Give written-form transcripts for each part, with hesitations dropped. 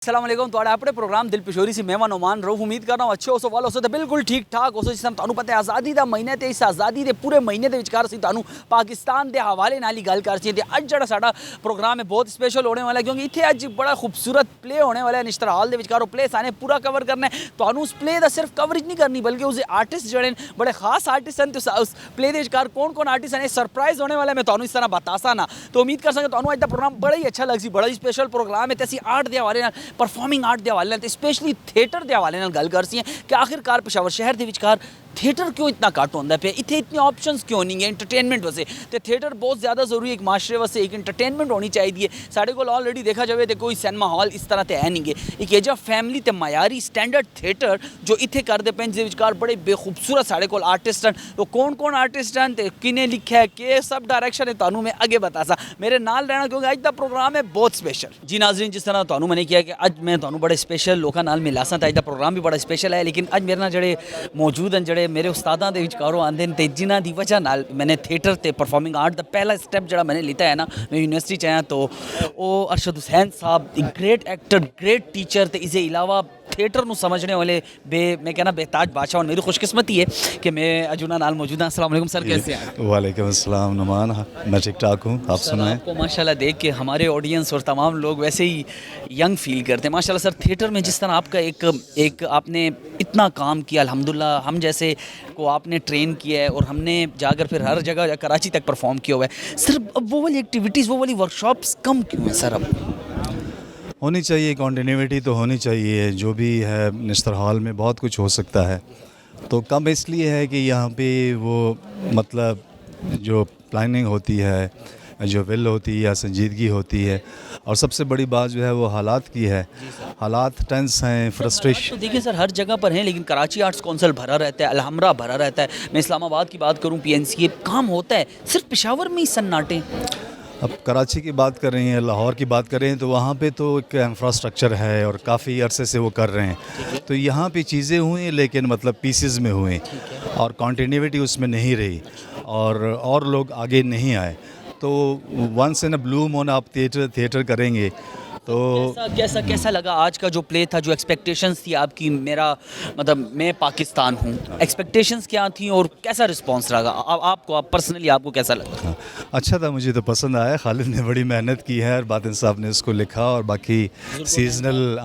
अस्सलाम वालेकुम ਤੁਹਾਡਾ ਆਪਣੇ ਪ੍ਰੋਗਰਾਮ ਦਿਲ ਪਿਸ਼ੋਰੀ ਸੀ ਮਹਿਮਾਨ ਓਮਾਨ ਰਹੂ ਉਮੀਦ ਕਰਦਾ ਹਾਂ ਅੱਛੇ ਹੋ ਸੋ ਵਾਲ ਹੋ ਸੋ ਤੇ ਬਿਲਕੁਲ ਠੀਕ ਠਾਕ ਹੋ ਸੋ ਜਿਸ ਤਰ੍ਹਾਂ ਤੁਹਾਨੂੰ ਪਤਾ ਹੈ ਆਜ਼ਾਦੀ ਦਾ ਮਹੀਨਾ ਤੇ ਇਸ ਆਜ਼ਾਦੀ ਦੇ ਪੂਰੇ ਮਹੀਨੇ ਦੇ ਵਿਚਕਾਰ ਅਸੀਂ ਤੁਹਾਨੂੰ ਪਾਕਿਸਤਾਨ ਦੇ ਹਵਾਲੇ ਨਾਲ ਹੀ ਗੱਲ ਕਰ ਸੀ ਤੇ ਅੱਜ ਜਿਹੜਾ ਸਾਡਾ ਪ੍ਰੋਗਰਾਮ ਹੈ ਬਹੁਤ ਸਪੈਸ਼ਲ ਹੋਣੇ ਵਾਲਾ ਕਿਉਂਕਿ ਇੱਥੇ ਅੱਜ ਬੜਾ ਖੂਬਸੂਰਤ ਪਲੇ ਹੋਣੇ ਵਾਲਾ ਹੈ ਨਿਸ਼ਤਰ ਹਾਲ ਦੇ ਵਿਚਕਾਰ ਉਹ ਪਲੇ ਸਾਨੇ ਪੂਰਾ ਕਵਰ ਕਰਨਾ ਹੈ ਤੁਹਾਨੂੰ ਉਸ ਪਲੇ ਦਾ ਸਿਰਫ ਕਵਰੇਜ ਨਹੀਂ ਕਰਨੀ ਬਲਕਿ ਉਸਦੇ ਆਰਟਿਸਟ ਜਿਹੜੇ ਬੜੇ ਖਾਸ ਆਰਟਿਸਟ ਹਨ ਤੇ ਉਸ ਪਲੇ ਦੇ ਵਿਚਕਾਰ ਕੌਣ ਆਰਟਿਸਟ ਹਨ ਸਰਪ੍ਰਾਈਜ਼ ਹੋਣੇ ਵਾਲਾ ਮੈਂ ਤੁਹਾਨੂੰ ਇਸ ਤਰ੍ਹਾਂ ਬਤਾਸਾ ਨਾ तो उम्मीद कर सकते ਤੁਹਾਨੂੰ ਅੱਜ ਦਾ ਪ੍ਰੋਗਰਾਮ ਬੜਾ ਹੀ ਅੱਛਾ ਲੱਗ ਸੀ ਬੜਾ ਹੀ ਸਪੈਸ਼ਲ ਪ੍ਰੋਗਰਾਮ ਹੈ ਤੇ ਅਸੀਂ ਆਰਟ ਦੇ ਹਵਾਲੇ ਨਾਲ ਪਰਫਾਰਮਿੰਗ ਆਰਟ ਦੇ ਹਵਾਲੇ ਨਾਲ ਤੇ ਸਪੈਸ਼ਲੀ ਥੀਏਟਰ ਦੇ ਹਵਾਲੇ ਨਾਲ ਗੱਲ ਕਰ ਸੀ ਕਿ ਆਖਿਰਕਾਰ ਪੇਸ਼ਾਵਰ ਸ਼ਹਿਰ ਦੇ ਵਿਚਕਾਰ थिएटर क्यों इतना घट होता है इतने इतने ऑप्शनस क्यों नहीं है इंटरटेनमेंट वैसे तो थिएटर बहुत ज़्यादा जरूरी है एक माशरे वास्ते एक इंटरटेनमेंट होनी चाहिए साढ़े को ऑलरेडी देखा जाए तो कोई सिनेमा हॉल इस तरह तो है नहीं है एक एजा फैमिली तो मयारी स्टैंडर्ड थिएटर जो इतने करते पे जिसके विचकार बड़े बेखूबसूरत साढ़े को आर्टिस्ट हैं तो कौन आर्टिस्ट हैं तो किने लिखा है कि सब डायरेक्शन है तो मैं अगे बता सा मेरे नाल रहना क्योंकि अज का प्रोग्राम है बहुत स्पेशल जी नाजरीन जिस तरह तो मैंने किया कि अज मैं तो बड़े स्पेशल लोगों नाल मिला सा तो अज का प्रोग्राम भी बड़ा स्पेशल है लेकिन अज मेरे नाल जड़े मौजूद हैं जड़े मेरे उस्तादा विचकारों आते हैं तो जिन्हों की वजह नाल मैंने थिएटर ते परफॉर्मिंग आर्ट का पहला स्टैप जो मैंने लिया है ना मैं यूनिवर्सिटी च आया तो वो अरशद हुसैन साहब एक ग्रेट एक्टर ग्रेट टीचर तो इसके अलावा थिएटर को समझने वाले मैं कहना बेताज बादशाह और मेरी खुशकिस्मती है कि मैं अजुना नाल मौजूद हाँ। अस्सलाम वालेकुम सर कैसे हैं? वालेकुम अस्सलाम नुमान मैं ठीक ठाक हूँ आप सुनाएं। आपको माशाल्लाह देख के हमारे ऑडियंस और तमाम लोग वैसे ही यंग फील करते हैं माशाल्लाह सर थिएटर में जिस तरह आपका एक आपने इतना काम किया अल्हम्दुलिल्लाह हम जैसे को आपने ट्रेन किया है और हमने जाकर फिर हर जगह कराची तक परफॉर्म किया हुआ है सर अब वो वाली एक्टिविटीज़ वो वाली वर्कशॉप्स कम क्यों हैं सर अब होनी चाहिए कॉन्टीन्यूटी तो होनी चाहिए जो भी है निश्तर हॉल में बहुत कुछ हो सकता है तो कम इसलिए है कि यहाँ पे वो मतलब जो प्लानिंग होती है जो विल होती है या संजीदगी होती है और सबसे बड़ी बात जो है वो हालात की है हालात टेंस हैं फ्रस्ट्रेशन तो देखिए सर हर जगह पर हैं लेकिन कराची आर्ट्स कौंसिल भरा रहता है अलहमरा भरा रहता है मैं इस्लामाबाद की बात करूँ PNCA काम होता है सिर्फ पेशावर में ही सन्नाटे अब कराची की बात कर रही हैं लाहौर की बात कर रहे हैं तो वहाँ पे तो एक इंफ्रास्ट्रक्चर है और काफ़ी अरसे से वो कर रहे हैं तो यहाँ पे चीज़ें हुई लेकिन मतलब पीसेस में हुए और कॉन्टीन्यूटी उसमें नहीं रही और लोग आगे नहीं आए तो once in a blue moon आप थिएटर करेंगे तो कैसा लगा आज का जो प्ले था जो एक्सपेक्टेशंस थी आपकी मेरा मतलब मैं पाकिस्तान हूँ एक्सपेक्टेशंस क्या थी और कैसा रिस्पांस रहा आपको पर्सनली आपको कैसा लगा? अच्छा था मुझे तो पसंद आया खालिद ने बड़ी मेहनत की है और बातिन साहब ने इसको लिखा और बाकी सीजनल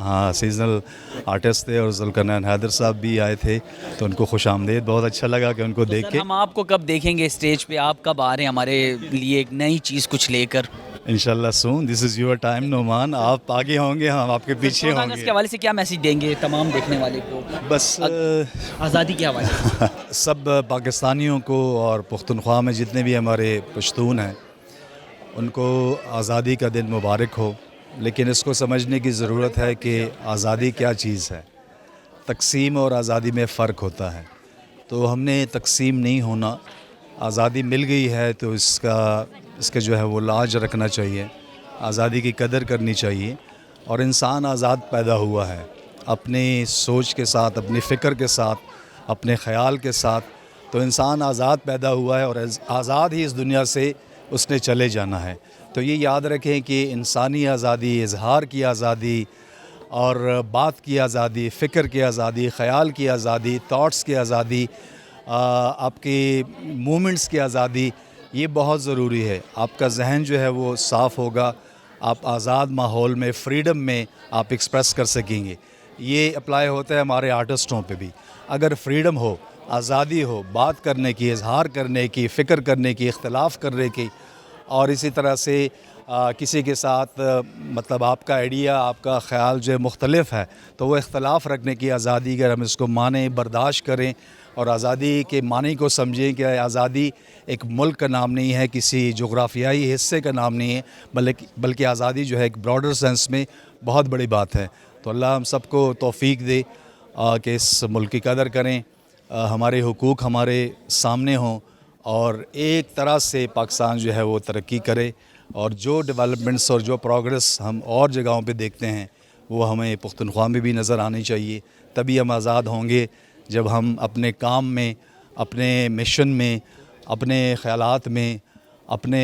आर्टिस्ट थे और जुल्करनैन हैदर साहब भी आए थे तो उनको खुश आमदेद बहुत अच्छा लगा कि उनको देख के। हम आपको कब देखेंगे स्टेज पे आप कब आ रहे हैं हमारे लिए एक नई चीज़ कुछ लेकर? इंशाल्लाह soon this is your time Noman आप आगे होंगे हम आपके पीछे होंगे। इसके हवाले से क्या मैसेज देंगे तमाम देखने वाले को बस आज़ादी के हवाले सब पाकिस्तानियों को और पुख्तनख्वा में जितने भी हमारे पश्तून हैं उनको आज़ादी का दिन मुबारक हो लेकिन इसको समझने की ज़रूरत है कि आज़ादी क्या चीज़ है तकसीम और आज़ादी में फ़र्क होता है तो हमने तकसीम नहीं होना आज़ादी मिल गई है तो इसका जो है वो लाज रखना चाहिए आज़ादी की कदर करनी चाहिए और इंसान आज़ाद पैदा हुआ है अपनी सोच के साथ अपनी फ़िक्र के साथ अपने ख़याल के साथ तो इंसान आज़ाद पैदा हुआ है और आज़ाद ही इस दुनिया से उसने चले जाना है तो ये याद रखें कि इंसानी आज़ादी इजहार की आज़ादी और बात की आज़ादी फ़िक्र की आज़ादी ख़याल की आज़ादी थॉट्स की आज़ादी आपकी मूवमेंट्स की आज़ादी ये बहुत ज़रूरी है आपका जहन जो है वो साफ़ होगा आप आज़ाद माहौल में फ्रीडम में आप एक्सप्रेस कर सकेंगे ये अप्लाई होता है हमारे आर्टिस्टों पे भी अगर फ्रीडम हो आज़ादी हो बात करने की इजहार करने की फ़िक्र करने की इख्तलाफ करने की और इसी तरह से किसी के साथ मतलब आपका आइडिया आपका ख़याल जो है मुख्तलिफ है तो वो इख्तलाफ रखने की आज़ादी अगर हम इसको मानें बर्दाश्त करें और आज़ादी के मानी को समझें कि आज़ादी एक मुल्क का नाम नहीं है किसी जोग्राफियाई हिस्से का नाम नहीं है बल्कि आज़ादी जो है एक ब्रॉडर सेंस में बहुत बड़ी बात है तो अल्लाह हम सबको तौफीक दे कि इस मुल्क की कदर करें हमारे हुकूक हमारे सामने हों और एक तरह से पाकिस्तान जो है वो तरक्की करे और जो डेवलपमेंट्स और जो प्रोग्रेस हम और जगहों पे देखते हैं वो हमें पुख्तनख्वा में भी नज़र आनी चाहिए तभी हम आज़ाद होंगे जब हम अपने काम में अपने मिशन में अपने ख़यालात में अपने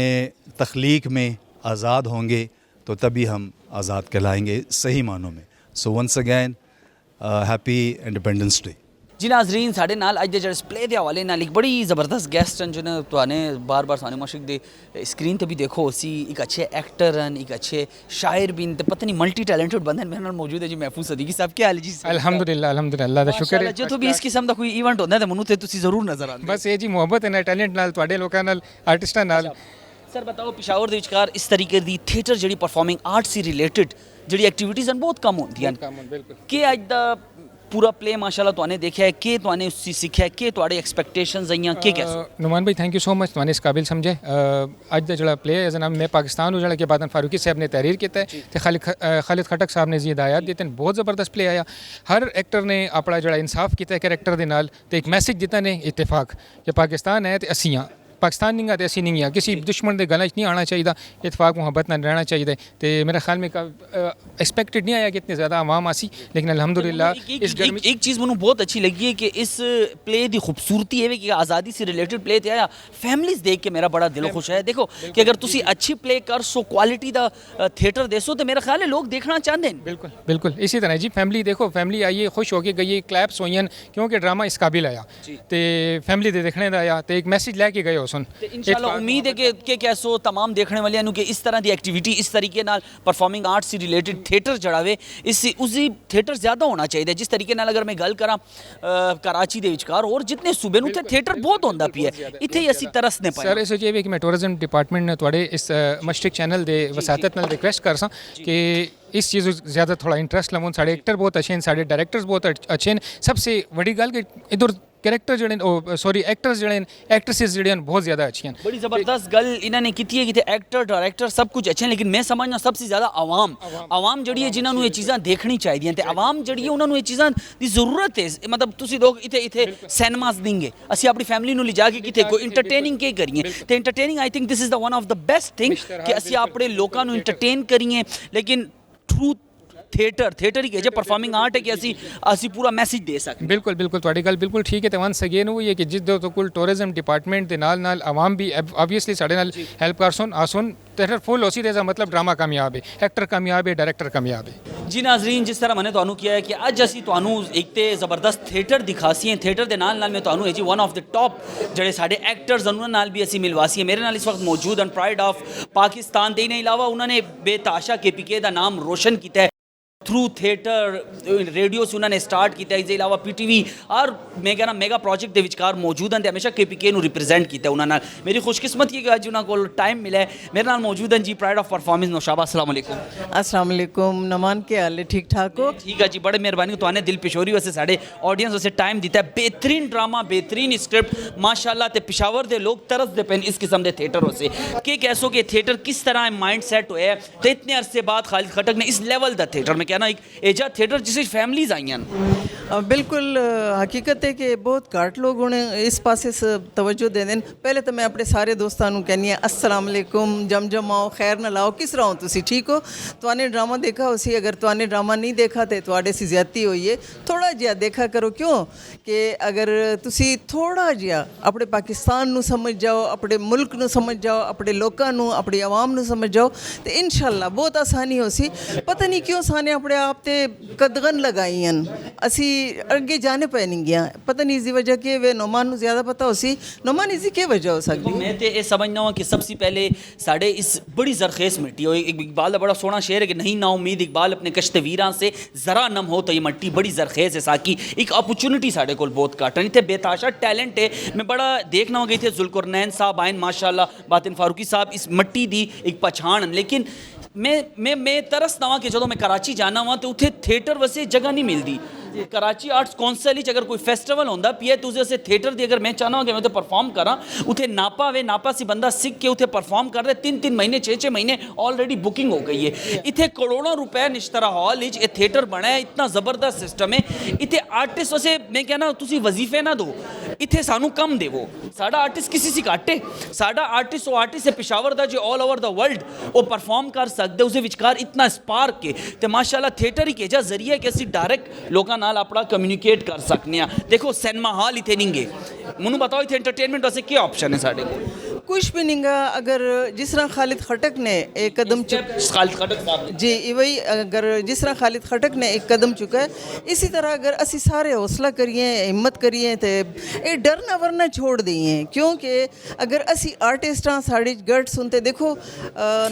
तख्लीक में आज़ाद होंगे तो तभी हम आज़ाद कहलाएंगे सही मानों में So once again, happy Independence Day. ਜੀ ਨਾਜ਼ਰੀਨ ਸਾਡੇ ਨਾਲ ਅੱਜ ਦੇ ਜਿਹੜੇ ਡਿਸਪਲੇ ਦੇ ਹਵਾਲੇ ਨਾਲ ਇੱਕ ਬੜੀ ਜ਼ਬਰਦਸਤ ਗੈਸਟ ਹਨ ਜਿਹਨੇ ਤੁਹਾਨੂੰ ਬਾਰ-ਬਾਰ ਸਾਨੂੰ ਮਸ਼ਰਕ ਦੇ ਸਕਰੀਨ ਤੇ ਵੀ ਦੇਖੋ ਸੀ ਇੱਕ ਅੱਛੇ ਐਕਟਰ ਹਨ ਇੱਕ ਅੱਛੇ ਸ਼ਾਇਰ ਵੀ ਤੇ ਪਤਾ ਨਹੀਂ ਮਲਟੀ ਟੈਲੈਂਟਡ ਬੰਦੇ ਮੇਰੇ ਨਾਲ ਮੌਜੂਦ ਹੈ ਜੀ ਮਹਿਫੂਜ਼ ਸਦੀਕੀ ਸਾਹਿਬ ਕੀ ਹਾਲ ਹੈ ਜੀ ਅਲਹਮਦੁਲਿਲਾ ਅਲਹਮਦੁਲਿਲਾ ਦਾ ਸ਼ੁਕਰ ਹੈ ਜਦੋਂ ਵੀ ਇਸ ਕਿਸਮ ਦਾ ਕੋਈ ਇਵੈਂਟ ਹੁੰਦਾ ਤਾਂ ਮੈਨੂੰ ਤੇ ਤੁਸੀਂ ਜ਼ਰੂਰ ਨਜ਼ਰ ਆਉਂਦੇ ਬਸ ਇਹ ਜੀ ਮੁਹੱਬਤ ਹੈ ਨਾ ਟੈਲੈਂਟ ਨਾਲ ਤੁਹਾਡੇ ਲੋਕਾਂ ਨਾਲ ਆਰਟਿਸਟਾਂ ਨਾਲ ਸਰ ਬਤਾਓ ਪਿਸ਼ਾਵਰ ਦੇ ਵਿਚਕਾਰ ਇਸ ਤਰੀਕੇ ਦੀ ਥੀਏਟਰ ਜਿਹੜੀ ਪਰਫਾਰਮਿੰਗ ਆਰਟ ਸੀ ਰਿਲੇਟਡ ਜਿਹੜੀ ਐਕਟੀਵਿਟੀਜ਼ ਹਨ ਬਹੁਤ ਕਮ ਹੁੰਦੀਆਂ ਬਿਲਕੁਲ ਕਿ ਅੱਜ ਦਾ ਪੂਰਾ ਪਲੇ ਮਾਸ਼ਾਅੱਲਾ ਤੁਹਾਨੂੰ ਦੇਖਿਆ ਹੈ ਕਿ ਤੁਹਾਨੂੰ ਉਸ ਚੀਜ਼ ਸਿੱਖਿਆ ਕਿ ਤੁਹਾਡੇ ਐਕਸਪੈਕਟੇਸ਼ਨਸ ਆਈਆਂ ਕਿ ਕੈਸੇ ਨੁਮਾਨ ਭਾਈ ਥੈਂਕ ਯੂ ਸੋ ਮਚ ਤੁਹਾਨੂੰ ਇਸ ਕਾਬਿਲ ਸਮਝੇ ਅੱਜ ਦਾ ਜਿਹੜਾ ਪਲੇ ਹੈ ਜਨਾਬ ਮੈਂ ਪਾਕਿਸਤਾਨ ਨੂੰ ਜਿਹੜਾ ਕਿ ਬਾਦਨ ਫਾਰੂਕੀ ਸਾਹਿਬ ਨੇ ਤਹਿਰੀਰ ਕੀਤਾ ਹੈ ਤੇ ਖਾਲਿਦ ਖਟਕ ਸਾਹਿਬ ਨੇ ਜੀ ਹਦਾਇਤ ਦਿੱਤੇ ਬਹੁਤ ਜ਼ਬਰਦਸਤ ਪਲੇ ਆਇਆ ਹਰ ਐਕਟਰ ਨੇ ਆਪਣਾ ਜਿਹੜਾ ਇਨਸਾਫ ਕੀਤਾ ਹੈ ਕਰੈਕਟਰ ਦੇ ਨਾਲ ਤੇ ਇੱਕ ਮੈਸੇਜ ਦਿੱਤਾ ਨੇ ਇਤਫਾਕ ਕਿ ਪਾਕਿਸਤਾਨ ਹੈ ਤੇ ਅਸੀਂ ਹਾਂ पाकिस्तान नहीं आते ऐसी नहीं है किसी दुश्मन के गला नहीं आना चाहिए इतफाक मुहब्बत ना रहना चाहिए तो मेरे ख्याल में एक्सपेक्टेड नहीं आया कि इतनी ज़्यादा आवाम आसी लेकिन अल्हम्दुलिल्लाह इस गर्मी एक चीज़ मैंने बहुत अच्छी लगी है कि इस प्ले की खूबसूरती है कि आज़ादी से रिलेटेड प्ले ते आया फैमिलीज देख के मेरा बड़ा दिल खुश है देखो कि अगर तुसी अच्छी प्ले कर सो क्वालिटी दा थिएटर दे सो तो मेरा ख्याल है लोग देखना चाहते हैं बिल्कुल बिल्कुल इसी तरह जी फैमिली देखो फैमिली आई है खुश होके गई है क्लैप्स हुई क्योंकि ड्रामा इस काबिल आया तो फैमिली दे देखने का आया तो एक मैसेज लैके गए सुन इंशाल्लाह उम्मीद है कि कैसो तमाम देखने वाले कि इस तरह की एक्टिविटी इस तरीके नाल परफॉर्मिंग आर्ट से रिलेटेड थिएटर जड़ावे इससे उसी थिएटर ज़्यादा होना चाहिए जिस तरीके नाल अगर मैं गल करा कराची दे विचकार और जितने सूबे नूं थिएटर बहुत होंदा पिया इत्थे ही असीं तरसने पाए सर इस वजह कि मैं टूरिज्म डिपार्टमेंट ने थोड़े इस मशरक चैनल दे वसातत नाल रिक्वेस्ट कर सा कि इस चीज़ ज़्यादा थोड़ा इंटरेस्ट लवन साढ़े एक्टर बहुत अच्छे हैं साढ़े डायरेक्टर्स बहुत अच्छे हैं सबसे बड़ी गल कि इधर कैरेक्टर जड़े सॉरी एक्टर्स जड़े एक्ट्रेसिस जड़े बहुत ज़्यादा अच्छी हैं बड़ी ज़बरदस्त गल इन्होंने की है कि एक्टर डायरेक्टर सब कुछ अच्छे हैं लेकिन मैं समझना सबसे ज़्यादा आवाम जड़ी है जिन्होंने ये चीज़ां देखनी चाहिए तो आवाम जड़ी है उन्होंने ये चीज़ां की ज़रूरत है मतलब तुसी लोग इत्थे सिनेमास देंगे असी अपनी फैमिली नूं लिजा के किथे कोई इंटरटेनिंग के करिए तो entertaining I think this is the one of the best thing कि असी अपने लोगों नूं इंटरटेन करिए लेकिन थ्रू थिएटर ही कहे परफॉर्मिंग आर्ट है कि असी पूरा मैसेज दे सकते बिल्कुल बिल्कुल थोड़ी गल बिल्कुल ठीक है तो वंस अगेन वो ये कि जिस दो तो कुल टूरिज्म डिपार्टमेंट के नाल नाल आवाम भी ऑब्वियसली साढ़े नाल हेल्प कर सुन आसुन थिएटर फुल होसी देसा मतलब ड्रामा कामयाब है एक्टर कामयाब है डायरेक्टर कामयाब है जी नाजरीन जिस तरह मैंने तुहानू किया है कि अज असी तुहानू एक ते ज़बरदस्त थिएटर दिखासी हैं थिएटर के नाल नाल मैं तुहानू है जी वन ऑफ द टॉप जड़े साढ़े एक्टर्स उन्होंने नाल भी असी मिलवासी है मेरे नाल इस वक्त मौजूद हैं प्राइड ऑफ पाकिस्तान के अलावा उन्होंने बेताशा KPK का नाम रोशन किया है थ्रू थिएटर रेडियो से उन्होंने स्टार्ट किया इसके अलावा PTV और मैं कहना मेगा प्रोजेक्ट के विचकार मौजूद हैं हमेशा KPK नू रिप्रेजेंट किया उन्होंने मेरी खुशकिस्मत की अज उन्होंने को टाइम मिला है मेरे नाल मौजूद हैं जी प्राइड ऑफ परफॉर्मेंस नौशाबा अस्सलाम वालेकुम अस्सलाम वालेकुम नमान के हाल है ठीक ठाक हो ठीक है जी बड़े मेहरबानी तो दिल पिशोरी वैसे साढ़े ऑडियंस वैसे टाइम दिता है बेहतरीन ड्रामा बेहतरीन स्क्रिप्ट माशाल्लाह ते पिशावर दे लोग तरसते पे इस किस्म के थिएटर से कि कैसो कि थिएटर किस तरह माइंड सेट होया तो इतने अरसे बाद खालिद खटक ने इस लेवल का थिएटर में कहना एक एजा थिएटर जिसे फैमिलीज आई हैं बिल्कुल हकीकत है कि बहुत घट लोग उन्हें इस पासे तवज्जो दे दें पहले तो मैं अपने सारे दोस्तों कहनी है अस्सलाम वालेकुम जम आओ खैर न लाओ किस तरह हो तुसी ठीक हो तुआने ड्रामा देखा उसी अगर तुआने ड्रामा नहीं देखा तो तुआडे सी ज्यादती हुई है थोड़ा जिहा देखा करो क्यों कि अगर तुसी थोड़ा जिहा अपने पाकिस्तान नू समझ जाओ अपने मुल्क नू समझ जाओ अपने लोगों नू अपनी आवाम नू समझ जाओ तो इंशाल्लाह बहुत आसानी हो सी पता नहीं क्यों साने अपने आप ते कदगन लगाई हैं असी अगे जाने पे नहीं गया पता नहीं इसकी वजह कि वे नोमान नू ज़्यादा पता हो सी नोमान इसकी क्या वजह हो सकती मैं तो ये समझना हूँ कि सबसे पहले साढ़े इस बड़ी जरखेज़ मिट्टी हो इकबाल का बड़ा सोहना शेर है कि नहीं ना उम्मीद इकबाल अपने कश्ते वीरां से ज़रा नम हो तो ये मट्टी बड़ी जरखेज़ है साकी एक अपॉर्चुनिटी साढ़े को बहुत घट है इतने बेताशा टैलेंट है मैं बड़ा देखना हो गई थे जुल्कुरनैन साहब आयन माशाल्लाह बातिन फारूकी साहब इस मट्टी दी एक पछाण लेकिन मैं तरसना वा कि जो मैं कराची जाना वा तो उत्थे थिएटर वैसे जगह नहीं मिलती कराची आर्ट्स कौंसल अगर कोई फेस्टिवल होंदा पिया तो उसे थिएटर की अगर मैं चाहना कि मैं परफॉर्म करा उत्थे नापा वे नापा से बंदा सीख के उत्थे परफॉर्म कर रहे 3-3 महीने 6-6 महीने ऑलरेडी बुकिंग हो गई है इतने करोड़ों रुपए निश्तरा हॉल ये थिएटर बना है इतना ज़बरदस्त सिस्टम है इतने आर्टिस्ट वैसे मैं कहना तुसी वजीफे ना दो इतने सानू कम देवो साडा आर्टिस्ट किसी से घट है साडा आर्टिस्ट वो आर्टिस्ट है पिशावर दा जो ऑल ओवर द वर्ल्ड वो परफॉर्म कर सकते उस विचकार इतना स्पार्क के तो माशाल्लाह थिएटर ही केजा जरिए कि असी डायरेक्ट लोगों नाल अपना कम्यूनिकेट कर सकने देखो सिनेमा हॉल इतने नहीं गए मैं बताओ इतने एंटरटेनमेंट वैसे क्या ऑप्शन है साढ़े को कुछ भी नहीं गा। अगर जिस तरह खालिद खटक ने एक कदम खालिद खटक साहब ने जी वही, अगर जिस तरह खालिद खटक ने एक कदम चुका है, इसी तरह अगर असी सारे हौसला करिए, हिम्मत करिए तो ये डरना वरना छोड़ दिए। क्योंकि अगर असी आर्टिस्ट हाँ, साड़ी गट सुनते देखो,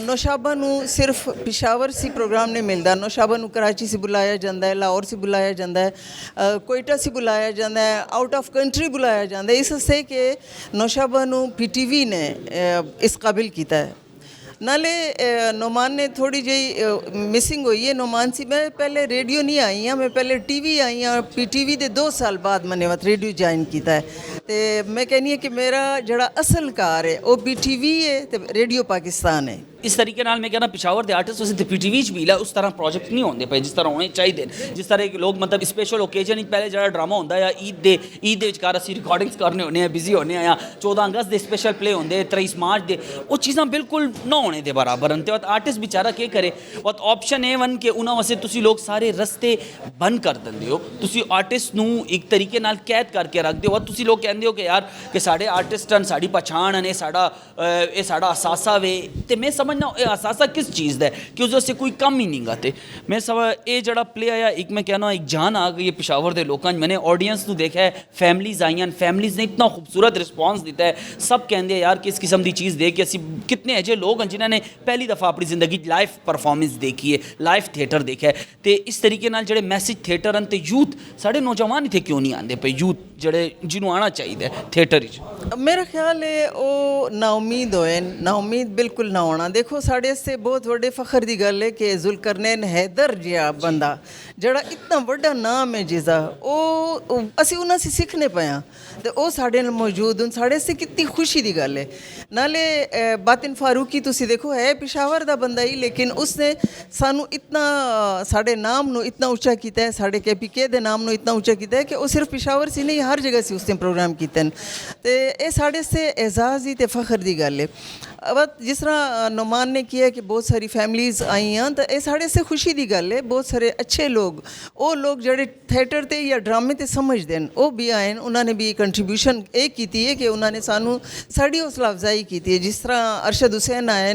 नौशाबा नू सिर्फ पिशावर सी प्रोग्राम नहीं मिलता, नौशाबा नू कराची से बुलाया जाता है, लाहौर से बुलाया जाता है, कोयटा से बुलाया जाता है, आउट ऑफ कंट्री बुलाया जाता है। इससे कि नौशाबा नू PTV ने इस काबिल किया है। नाले नोमान ने थोड़ी जी मिसिंग हुई है। नोमान सी मैं पहले रेडियो नहीं आई हाँ, मैं पहले TV आई हाँ। PTV दे 2 साल बाद मैंने वत रेडियो ज्वाइन किया है। तो मैं कहनी है कि मेरा जड़ा असल कार है वो BTV है तो रेडियो पाकिस्तान है। इस तरीके नाल मैं कहना पिशावर के आर्टिस्ट वैसे PTV च भी ला उस तरह प्रोजेक्ट नहीं होंदे पे जिस तरह होने चाहिए। जिस तरह के लोग मतलब स्पेशल ओकेजन पहले जरा ड्रामा होंदा या ईद दे विचकार असीं रिकॉर्डिंग्स करने होने बिजी होने या 14 अगस्त दे स्पेशल प्ले होंदे, 23 मार्च दे, वो चीज़ां बिल्कुल ना होने दे बराबर हैं। तो आर्टिस्ट बेचारा क्या करे, वो ऑप्शन ए वन के उन्होंने वास्ते तुसी लोग सारे रस्ते बंद कर देंदे हो, तुसी आर्टिस्ट नू एक तरीके नाल कैद करके रखते हो। तुसी लोग कहंदे हो कि यार कि साढ़े आर्टिस्ट हैं, साड़ी पछाण है, साड़ा असासा वे, तो मैं समझना ये असासा किस चीज़ का है कि उस वास्ते कोई कम ही नहीं गाते। मैं सब ये जड़ा प्ले आया एक मैं कहना एक जान आ गई है पिशावर के लोगों। मैंने ऑडियंस को देखा है, फैमिलीज आई हैं, फैमिलीज ने इतना खूबसूरत रिस्पॉन्स दिता है। सब कहते हैं यार किस किस्म की चीज़ देख के असी कितने अजे लोग हैं जिन्होंने पहली दफ़ा अपनी ज़िंदगी लाइव परफॉर्मेंस देखी है, लाइव थिएटर देखा है। तो इस तरीके नाल जड़े मैसेज थिएटर हैं तो यूथ साढ़े नौजवान इतने क्यों नहीं आते पे, यूथ जड़े जिन्होंने आना चाहिए थिएटर। मेरा ख्याल है वो नाउमीद होए, नाउमीद बिल्कुल ना होना। देखो साढ़े से बहुत बड़े फखर की गल है कि जुल्करनैन हैदर जिहा बंदा जड़ा इतना बड़ा नाम है जिसका वो असी उन्होंने से सीखने पाया तो वो साढ़े नाल मौजूद हूँ, साढ़े से कितनी खुशी की गल है। नाले बातिन फारूकी तुसी देखो है पिशावर का बंदा ही, लेकिन उसने सानू इतना साढ़े नाम नू इतना ऊँचा किया है, साढ़े KPK दे नाम नू इतना ऊँचा किया है कि वो सिर्फ पिशावर से नहीं हर जगह से उसने प्रोग्राम किए हैं। तो ये साढ़े से एजाज़ ही तो फखर की गल है। अब जिस तरह नोमान ने किया कि बहुत सारी फैमिलीज़ आई हैं तो ये साढ़े से खुशी की गल है। बहुत सारे अच्छे लोग वो लोग जड़े थिएटर ते या ड्रामे ते समझते हैं वो भी आए, उन्होंने भी कंट्रीब्यूशन ये की है कि उन्होंने सानू साड़ी हौसला अफजाई की है। जिस तरह अरशद हुसैन आए,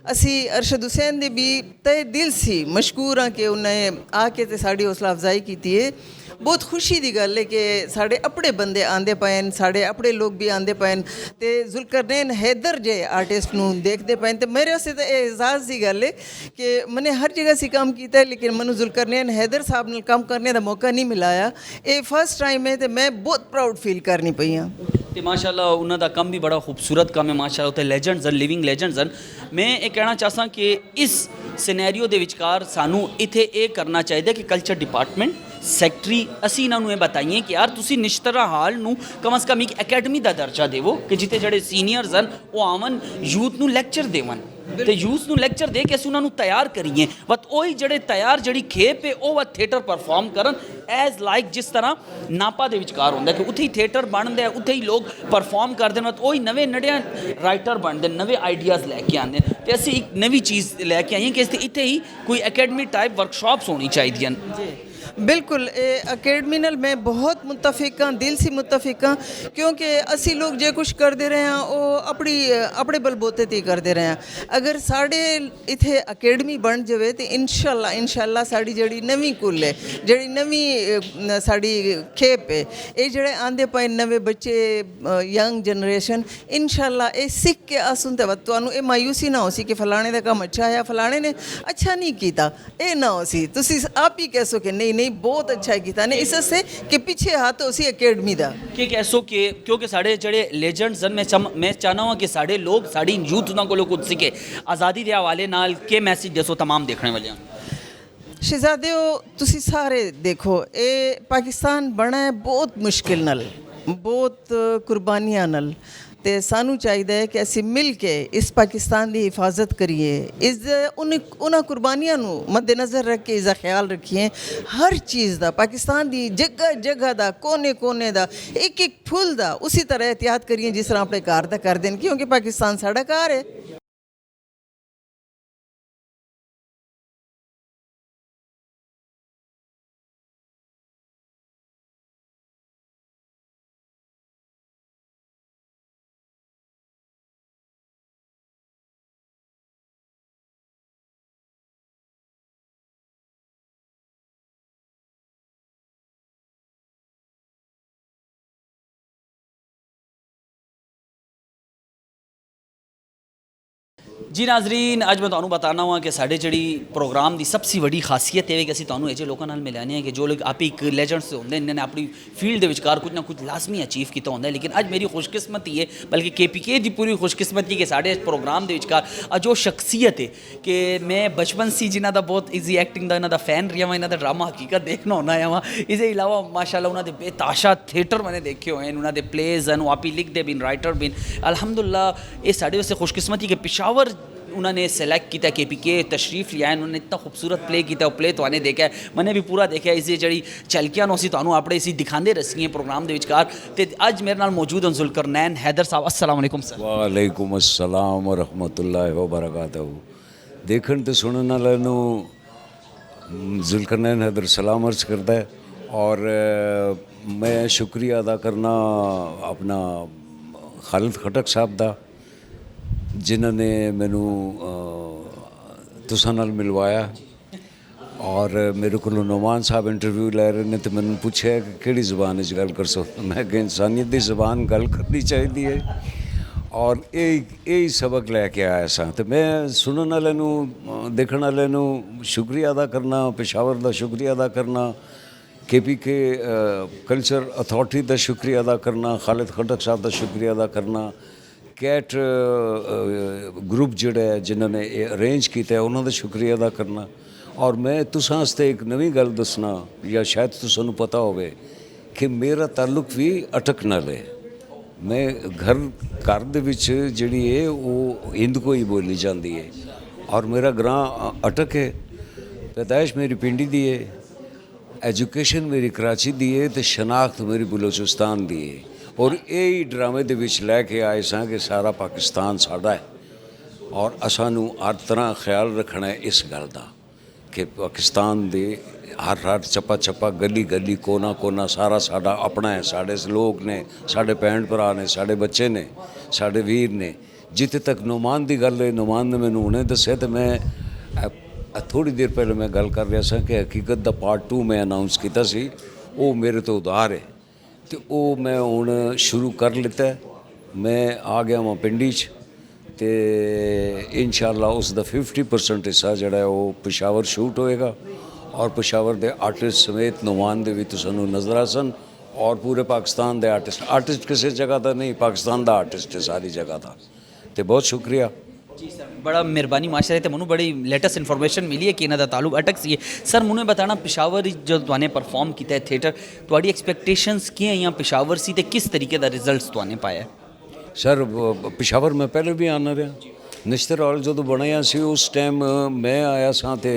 असी अरशद हुसैन दे भी तय दिल से मशकूर हाँ कि उन्हें आके ते साड़ी हौसला अफजाई की है। बहुत खुशी की गल है कि साढ़े अपने बंदे आंदे पे, साढ़े अपने लोग भी आंदे पे तो जुल्करनैन हैदर जे आर्टिस्ट नू देखते पे। तो मेरे वास्ते तो एजाज़ की गल है कि मैंने हर जगह से काम किया है लेकिन मैंने जुल्करनैन हैदर साहब नाल काम करने का मौका नहीं मिलाया। ये फर्स्ट टाइम है तो मैं बहुत प्राउड फील करनी पई हाँ। तो माशाल्लाह उन्होंने काम भी बड़ा खूबसूरत काम है माशाल्लाह। तो लेजेंड्स हैं, लिविंग लेजेंड्स हैं। मैं ये कहना चाहता कि इस सिनेरियो के विचकार सानू इत्थे ये करना चाहिए कि कल्चर डिपार्टमेंट सैकटरी असी इन्होंने बताइए कि यार तुसी निश्तरा हाल नू कम अज़ कम एक अकैडमी का दर्जा देवो कि जिते जड़े सीनियर्स हैं वो आवन यूथ नू लैक्चर देवन तो यूथ नू लैक्चर दे के असीं उन्होंने तैयार करिए। बट वही जड़े तैयार जड़ी खेप है वो थिएटर परफॉर्म करन एज लाइक जिस तरह नापा दे विचकार होंदा कि उत्थे ही थिएटर बनता है, उत्थे ही लोग परफॉर्म करते हैं। वही नवे नड़िया राइटर बनते हैं, नवे आइडियाज़ लैके आते हैं। तो असीं एक नवी चीज़ लैके आई कि इत्थे ही कोई अकैडमी टाइप वर्कशॉप्स होनी चाहिए। बिल्कुल अकेडमी नाल मैं बहुत मुतफिक हाँ, दिल से मुतफिक हाँ। क्योंकि असी लोग जो कुछ करते रहे हैं वो अपने बलबोते ते करते रहे हैं। अगर साढ़े इत्थे अकेडमी बन जाए तो इंशाल्लाह साड़ी जड़ी नवी कुल है, जड़ी नवी साड़ी खेप है, ये जड़े आंदे पे नवे बच्चे यंग जनरेशन इंशाल्लाह ये सीख के आसूँ तो तुहानू ये मायूसी ना हो सी कि फलाने का काम अच्छा है, फलाने ने अच्छा नहीं किया, ये ना हो सी। तुसी आप ही कह सो कि नहीं बहुत अच्छा किया ने इस से कि पीछे हाथ उसी अकेडमी का कि कैसो कि क्योंकि साढ़े जड़े लेजेंड्स हैं मैं चाहना हूँ कि साढ़े लोग साड़ी यूथ उन्होंने को कुछ सीखे। आज़ादी के हवाले नाल के मैसेज दसो तमाम देखने वाले शहजादे तुसी सारे देखो ये पाकिस्तान बना है बहुत मुश्किल नाल, बहुत कुर्बानियां नाल। तो सानू चाहिए कि असी मिल के इस पाकिस्तान की हिफाजत करिए, इस उन्होंने कुर्बानियां मद्देनज़र रख के इसका ख्याल रखिए। हर चीज़ का पाकिस्तान की जगह जगह का कोने कोने का एक एक फुल का उसी तरह एहतियात करिए जिस तरह अपने घर का कर दें, क्योंकि पाकिस्तान साड़ा घर है। ਜੀ ਨਾਜ਼ਰੀਨ, ਅੱਜ ਮੈਂ ਤੁਹਾਨੂੰ ਬਤਾਨਾ ਹਾਂ ਕਿ ਸਾਡੇ ਜਿਹੜੀ ਪ੍ਰੋਗਰਾਮ ਦੀ ਸਭ ਤੋਂ ਵੱਡੀ ਖਾਸੀਅਤ ਇਹ ਹੈ ਕਿ ਅਸੀਂ ਤੁਹਾਨੂੰ ਇਹੋ ਲੋਕਾਂ ਨਾਲ ਮਿਲਾਨੇ ਆ ਕਿ ਜੋ ਲੋਕ ਆਪ ਇੱਕ ਲੈਜੈਂਡਸ ਹੁੰਦੇ ਇਹਨਾਂ ਨੇ ਆਪਣੀ ਫੀਲਡ ਦੇ ਵਿਚਕਾਰ ਕੁਝ ਨਾ ਕੁਝ ਲਾਜ਼ਮੀ ਅਚੀਵ ਕੀਤਾ ਹੁੰਦਾ ਹੈ। ਲੇਕਿਨ ਅੱਜ ਮੇਰੀ ਖੁਸ਼ਕਿਸਮਤੀ ਹੈ, ਬਲਕਿ KPK ਦੀ ਪੂਰੀ ਖੁਸ਼ਕਿਸਮਤੀ ਕਿ ਸਾਡੇ ਇਸ ਪ੍ਰੋਗਰਾਮ ਦੇ ਵਿਚਕਾਰ ਅੱਜ ਉਹ ਸ਼ਖਸੀਅਤ ਹੈ ਕਿ ਮੈਂ ਬਚਪਨ ਸੀ ਜਿਨ੍ਹਾਂ ਦਾ ਬਹੁਤ ਈਜ਼ੀ ਐਕਟਿੰਗ ਦਾ ਇਹਨਾਂ ਦਾ ਫੈਨ ਰਿਹਾ ਵਾਂ, ਇਹਨਾਂ ਦਾ ਡਰਾਮਾ ਹਕੀਕਤ ਦੇਖਣਾ ਹੁੰਦਾ ਆਇਆ ਵਾਂ। ਇਸ ਦੇ ਇਲਾਵਾ ਮਾਸ਼ਾਅੱਲਾ ਉਹਨਾਂ ਦੇ ਬੇਤਾਸ਼ਾ ਥੀਏਟਰ ਮੈਨੇ ਦੇਖੇ ਹੋਏ ਹਨ, ਉਹਨਾਂ ਦੇ ਪਲੇਜ਼ ਹਨ, ਉਹ ਆਪ ਹੀ ਲਿਖਦੇ ਬਿਨ ਰਾਈਟਰ ਬਿਨ। ਅਲਹਮਦੁਲਿल्लाह ਇਹ ਸਾਡੇ ਵਾਸਤੇ ਖੁਸ਼ਕਿਸਮਤੀ ਕਿ ਪਿਸ਼ਾਵਰ उन्होंने सेलेक्ट किया, KPK तशरीफ लिया, उन्होंने इतना खूबसूरत प्ले किया, वो प्ले तो आने देखा है, मैंने भी पूरा देखा है। इसी जी झलकियां असी तुहानू अपने इसी दिखाते रसीए प्रोग्राम के विचकार। तो अज मेरे नाल मौजूद हैं जुल्करनैन हैदर साहब। अस्सलाम वालेकुम सर। वालेकुम अस्सलाम व रहमतुल्लाहि व बरकातहू। देखण ते सुनन वाले नू जुल्करनैन हैदर सलाम अर्ज करता है और मैं शुक्रिया अदा करना अपना खालिद खटक साहब दा जिन्हों ने मैनू तुसां नाल मिलवाया। और मेरे को नौमान साहब इंटरव्यू लै रहे ने तो मैंने पूछा कि किहड़ी ज़बान च गल कर सो, मैं कि इंसानियत की ज़बान गल करनी चाहिए है। और यही सबक लैके आया सा। तो मैं सुनने वाले नू देखने वाले नू शुक्रिया अदा करना, पेशावर का शुक्रिया अदा करना, KPK कल्चर अथॉरिटी का शुक्रिया अदा करना, खालिद खटक साहब का शुक्रिया अदा करना, कैट ग्रुप जोड़ा है जिन्होंने अरेंज किया उन्होंने शुक्रिया अदा करना। और मैं तुसां वास्ते एक नवी गल दसना, या शायद तुसानू पता होवे कि मेरा ताल्लुक भी अटक नाल है। मैं घर दे विच जिहड़ी है वो हिंदको ही बोली जाती है और मेरा ग्रां अटक है। पैदाइश मेरी पिंडी दी है, एजुकेशन मेरी कराची दी है, तो शनाख्त मेरी बलोचिस्तान दी है। और यही ड्रामे दे विच लैके आए सां कि सारा पाकिस्तान साडा है और असानू हर तरह ख्याल रखना है इस गल दा कि पाकिस्तान दे हर चप्पा चप्पा गली गली कोना कोना सारा साडा अपना है। साडे लोग ने, साडे भैन भरा ने, साडे बच्चे ने, साडे वीर ने। जिथे तक नौमान दी गल है, नौमान ने मैनू हुणे दस्सिया तो मैं थोड़ी देर पहले मैं गल कर रहा सा कि हकीकत दा पार्ट 2 मैं अनाउंस किया सी, वो मेरे तो उधार है तो वो मैं हुण शुरू कर लिता है। मैं आ गया वहाँ पिंडी तो इंशाअल्लाह उसका 50% हिस्सा जोड़ा है वो पेशावर शूट होएगा और पेशावर के आर्टिस्ट समेत नौमान दे भी तुसानू नज़र आसन और पूरे पाकिस्तान के आर्टिस्ट किसी जगह का नहीं, पाकिस्तान का आर्टिस्ट है सारी जगह का। तो बहुत शुक्रिया जी सर, बड़ा मेहरबानी माशाल्लाह। तो मैं बड़ी लेटेस्ट इन्फॉर्मेशन मिली है कि इन्हों का ताल्लुक अटक सी है। सर मैंने बताना पिशावर जो तुमने परफॉर्म किया है थिएटर, तुम्हारी एक्सपैक्टेशंस की हैं पिशावर सी ते किस तरीके का रिजल्ट तुमने पाया? सर पिशावर मैं पहले भी आना रहा, नश्तर हॉल जो बनाया सी उस टाइम मैं आया सा ते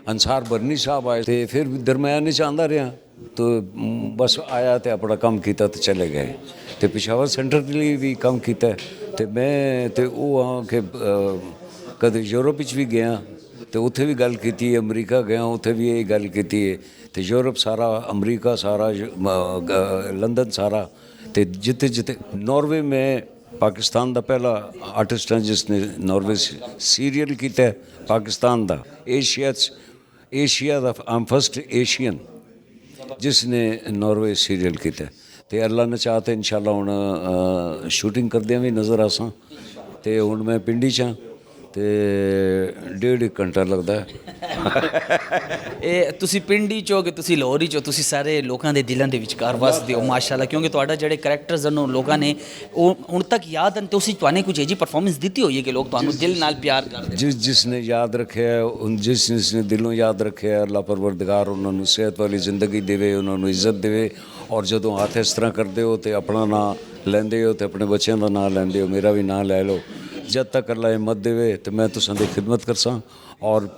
अंसार बरनी साहब आए थे, फिर दरम्यान च आंदा रहा तो बस आया तो अपना काम किया तो चले गए। तो पिशावर सेंटर के लिए भी काम किया तो मैं तो वो हाँ कि कद यूरोप भी गया तो उत्थे भी गल की, अमरीका गया उत्थे भी यही गल की है। तो यूरोप सारा, अमरीका सारा, लंदन सारा, तो जिते जिते नॉर्वे में पाकिस्तान का पहला आर्टिस्ट है जिसने नॉर्वे सीरियल किया पाकिस्तान का। एशिया का आई एम फर्स्ट एशियन जिसने नॉर्वे सीरियल किया। तो अल्लाह ने चाह तो इंशाअल्लाह हुण शूटिंग करदे भी नज़र आसां। तो हुण मैं पिंडी च तो 1.5 घंटा लगता है। ਇਹ ਤੁਸੀਂ ਪਿੰਡੀ ਚੋ ਕਿ ਤੁਸੀਂ ਲਾਹੌਰੀ ਚੋ, ਤੁਸੀਂ ਸਾਰੇ ਲੋਕਾਂ ਦੇ ਦਿਲਾਂ ਦੇ ਵਿਚਕਾਰ ਵਸਦੇ ਹੋ ਮਾਸ਼ਾਅੱਲਾ। ਕਿਉਂਕਿ ਤੁਹਾਡਾ ਜਿਹੜੇ ਕਰੈਕਟਰਸ ਹਨ ਲੋਕਾਂ ਨੇ ਉਹ ਹੁਣ ਤੱਕ ਯਾਦ ਹਨ। ਤੁਸੀਂ ਤੁਹਾਨੂੰ ਕੁਝ ਇਹੋ ਜਿਹੀ ਪਰਫਾਰਮੈਂਸ ਦਿੱਤੀ ਹੋਈ ਹੈ ਕਿ ਲੋਕ ਤੁਹਾਨੂੰ ਦਿਲ ਨਾਲ ਪਿਆਰ ਕਰਦੇ। जिसने याद रखे जिसने दिलों याद रखे अल्लाह परवरदिगार उन्होंने सेहत वाली जिंदगी देवे, उन्होंने इज्जत देवे। और जो हाथ इस तरह करते हो तो अपना नाम लेंदे हो तो अपने बच्चों का नाम लेंदे हो, मेरा भी नाम ले लो। जब तक अल्लाह हिम्मत देवे तो मैं तुसां दी खिदमत करसां। और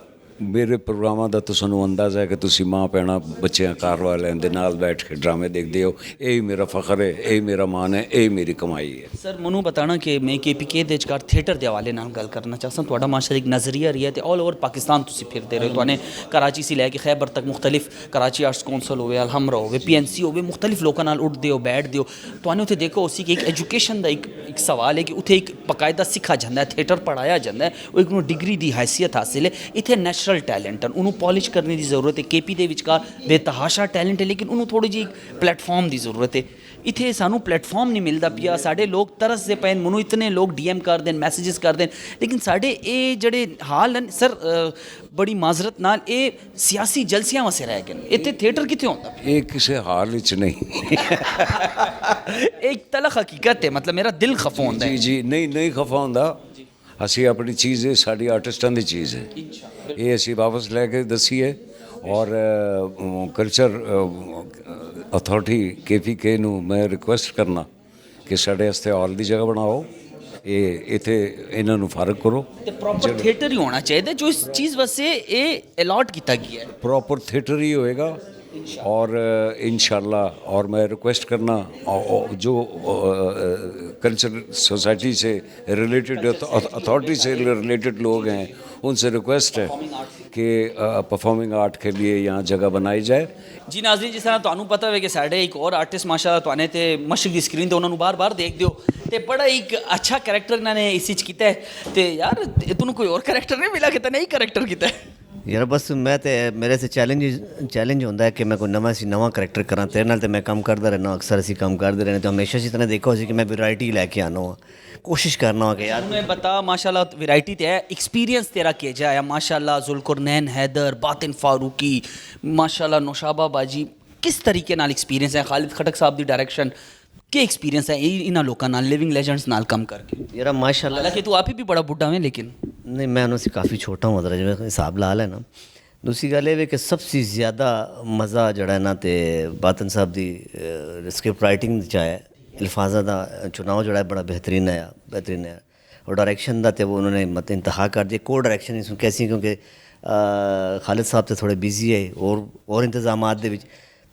मेरे प्रोग्रामां दा तुसानू अंदाज़ा है कि तुसी माँ भैणां बच्चियां घर वालियां दे नाल बैठ के ड्रामे देखते हो। यही मेरा फखर है, यही मेरा मान है, यही मेरी कमाई है। सर मैनू बताना कि मैं KPK दे विचकार थिएटर के हवाले नाल गल करना चाहता हूँ। तुहाडा माशाअल्लाह एक नज़रिया रही है तो ऑल ओवर पाकिस्तान तुसी फिरते रहे। तुहाने कराची से लैके खैबर तक मुख्तलिफ कराची आर्ट्स कौंसल होवे, अलहमरा होवे, PNC होवे, मुख्तलिफ लोगों नाल उठते हो, बैठते हो। तुहाने उत्थे देखो उसी कि एक एजुकेशन का एक सवाल है कि उत्थे एक बाकायदा सिखा जाता है, थिएटर पढ़ाया जाता है, वो एक डिग्री की हैसियत हासिल है। इत्थे नैचुरल टैलेंट है, उन्होंने पॉलिश करने की ज़रूरत है। KP दे विचकार बेतहाशा टैलेंट है लेकिन उन्होंने थोड़ी जी प्लेटफॉर्म की ज़रूरत है। ਇੱਥੇ ਸਾਨੂੰ ਪਲੇਟਫਾਰਮ ਨਹੀਂ ਮਿਲਦਾ ਪਿਆ, ਸਾਡੇ ਲੋਕ ਤਰਸਦੇ ਪਏ ਨੇ, ਮੈਨੂੰ ਇਤਨੇ ਲੋਕ DM ਕਰਦੇ ਨੇ, ਮੈਸੇजेस ਕਰਦੇ ਨੇ, ਲੇਕਿਨ ਸਾਡੇ ਇਹ ਜਿਹੜੇ ਹਾਲ ਹਨ ਸਰ ਬੜੀ ਮਾਜ਼ਰਤ ਨਾਲ ਇਹ ਸਿਆਸੀ ਜਲਸਿਆਂ ਵਾਸਤੇ ਰਹਿ ਗਏ ਨੇ, ਇੱਥੇ ਥੀਏਟਰ ਕਿੱਥੇ ਹੁੰਦਾ ਪਿਆ? ਇਹ ਕਿਸੇ ਹਾਲ ਵਿੱਚ ਨਹੀਂ। ਇੱਕ ਤਲਖ ਹਕੀਕਤ ਹੈ, ਮਤਲਬ ਮੇਰਾ ਦਿਲ ਖਫਾ ਹੁੰਦਾ ਹੈ। ਜੀ ਨਹੀਂ ਖਫਾ ਹੁੰਦਾ। ਅਸੀਂ ਆਪਣੀ ਚੀਜ਼ ਹੈ, ਸਾਡੀ ਆਰਟਿਸਟਾਂ ਦੀ ਚੀਜ਼ ਹੈ, ਇਹ ਅਸੀਂ ਵਾਪਸ ਲੈ ਕੇ ਦੱਸੀ ਹੈ। ਔਰ ਕਲਚਰ ਅਥਾਰਟੀ KPK ਨੂੰ ਮੈਂ ਰਿਕੁਐਸਟ ਕਰਨਾ ਕਿ ਸਾਡੇ ਵਾਸਤੇ ਹਾਲ ਦੀ ਜਗ੍ਹਾ ਬਣਾਓ, ਇਹ ਇੱਥੇ ਇਹਨਾਂ ਨੂੰ ਫਰਕ ਕਰੋ ਤੇ ਪ੍ਰੋਪਰ ਥੀਏਟਰ ਹੀ ਹੋਣਾ ਚਾਹੀਦਾ ਜੋ ਇਸ ਚੀਜ਼ ਵਾਸਤੇ ਇਹ ਅਲਾਟ ਕੀਤਾ ਗਿਆ ਹੈ। प्रॉपर थिएटर ही होएगा और इंशाल्लाह। और मैं रिक्वेस्ट करना जो कल्चर सोसाइटी से रिलेटेड अथॉरिटी से रिलेटेड लोग हैं उनसे रिक्वेस्ट है कि परफॉर्मिंग आर्ट के लिए यहाँ जगह बनाई जाए। ਜੀ ਨਾਜ਼ਰੀਨ, ਜਿਸ ਤਰ੍ਹਾਂ ਤੁਹਾਨੂੰ ਪਤਾ ਹੋਵੇ ਕਿ ਸਾਡੇ ਇੱਕ ਹੋਰ ਆਰਟਿਸਟ ਮਾਸ਼ਾਅੱਲਾ ਤੁਹਾਨੇ ਤੇ ਮਸ਼ਰਕ ਦੀ ਸਕਰੀਨ ਤੇ ਉਹਨਾਂ ਨੂੰ ਬਾਰ-ਬਾਰ ਦੇਖਦੇ ਹੋ ਤੇ ਬੜਾ ਇੱਕ ਅੱਛਾ ਕੈਰੈਕਟਰ ਇਹਨਾਂ ਨੇ ਇਸ ਵਿੱਚ ਕੀਤਾ ਹੈ ਤੇ ਯਾਰ ਤੁਹਾਨੂੰ ਕੋਈ ਹੋਰ ਕੈਰੈਕਟਰ ਨਹੀਂ ਮਿਲਾ ਕਿ ਤਾਂ ਨਹੀਂ ਕੈਰੈਕਟਰ ਕੀਤਾ ਹੈ? ਯਾਰ ਬਸ ਮੈਂ ਤੇ ਮੇਰੇ ਸੇ ਚੈਲੰਜ ਹੁੰਦਾ ਹੈ ਕਿ ਮੈਂ ਕੋਈ ਨਵਾਂ ਕਰੈਕਟਰ ਕਰਾਂ। ਤੇਰੇ ਨਾਲ ਤੇ ਮੈਂ ਕੰਮ ਕਰਦਾ ਰਹਿਣਾ, ਅਕਸਰ ਅਸੀਂ ਕੰਮ ਕਰਦੇ ਰਹਿੰਦੇ ਤਾਂ ਹਮੇਸ਼ਾ ਸੀ ਤਨੇ ਦੇਖੋ ਸੀ ਕਿ ਮੈਂ ਵੈਰਾਈਟੀ ਲੈ ਕੇ ਆਣਾ ਹਾਂ, ਕੋਸ਼ਿਸ਼ ਕਰਨਾ ਕਿ ਯਾਰ मैं बता माशाल्लाह वैरायटी ते है, एक्सपीरियंस तेरा के जाया माशाल्लाह, जुल्करनैन हैदर, बातिन फारूकी, माशाल्लाह नौशाबा बाजी, किस तरीके नाल एक्सपीरियंस है? खालिद खटक साहब दी डायरेक्शन के एक्सपीरियंस है इन्हां लोकां नाल, लिविंग लेजेंड्स नाल काम करके? ਯਾਰ ਮਾਸ਼ਾਅੱਲਾ। हालांकि तू आप ही भी बड़ा बुढ़ा है लेकिन ਨਹੀਂ ਮੈਂ ਉਹਨਾਂ ਸੇ ਕਾਫੀ ਛੋਟਾ ਹਾਂ, ਮਤਲਬ ਜਿਵੇਂ ਹਿਸਾਬ ਲਾ ਲੈਣਾ। ਦੂਸਰੀ ਗੱਲ ਇਹ ਵੀ ਕਿ ਸਭ ਤੋਂ ਜ਼ਿਆਦਾ ਮਜ਼ਾ ਜਿਹੜਾ ਨਾ ਤੇ ਬਾਤਨ ਸਾਹਿਬ ਦੀ ਸਕ੍ਰਿਪਟ ਰਾਈਟਿੰਗ ਚ ਆਇਆ। ਅਲਫਾਜ਼ਾਂ ਦਾ ਚੁਣਾਵ ਜਿਹੜਾ ਬੜਾ ਬਹਿਤਰੀਨ ਹੈ और डायरेक्शन ਦਾ ਤੇ ਉਹ ਉਹਨਾਂ ਨੇ ਮਤ ਇੰਤਹਾ ਕਰ ਦਿਆ। ਕੋ ਡਾਇਰੈਕਸ਼ਨ ਇਸ ਨੂੰ ਕੈਸੀ ਕਿਉਂਕਿ ਖਾਲਿਦ ਸਾਹਿਬ ਤੇ ਥੋੜੇ ਬਿਜ਼ੀ ਹੈ और ਇੰਤਜ਼ਾਮਾਤ ਦੇ ਵਿੱਚ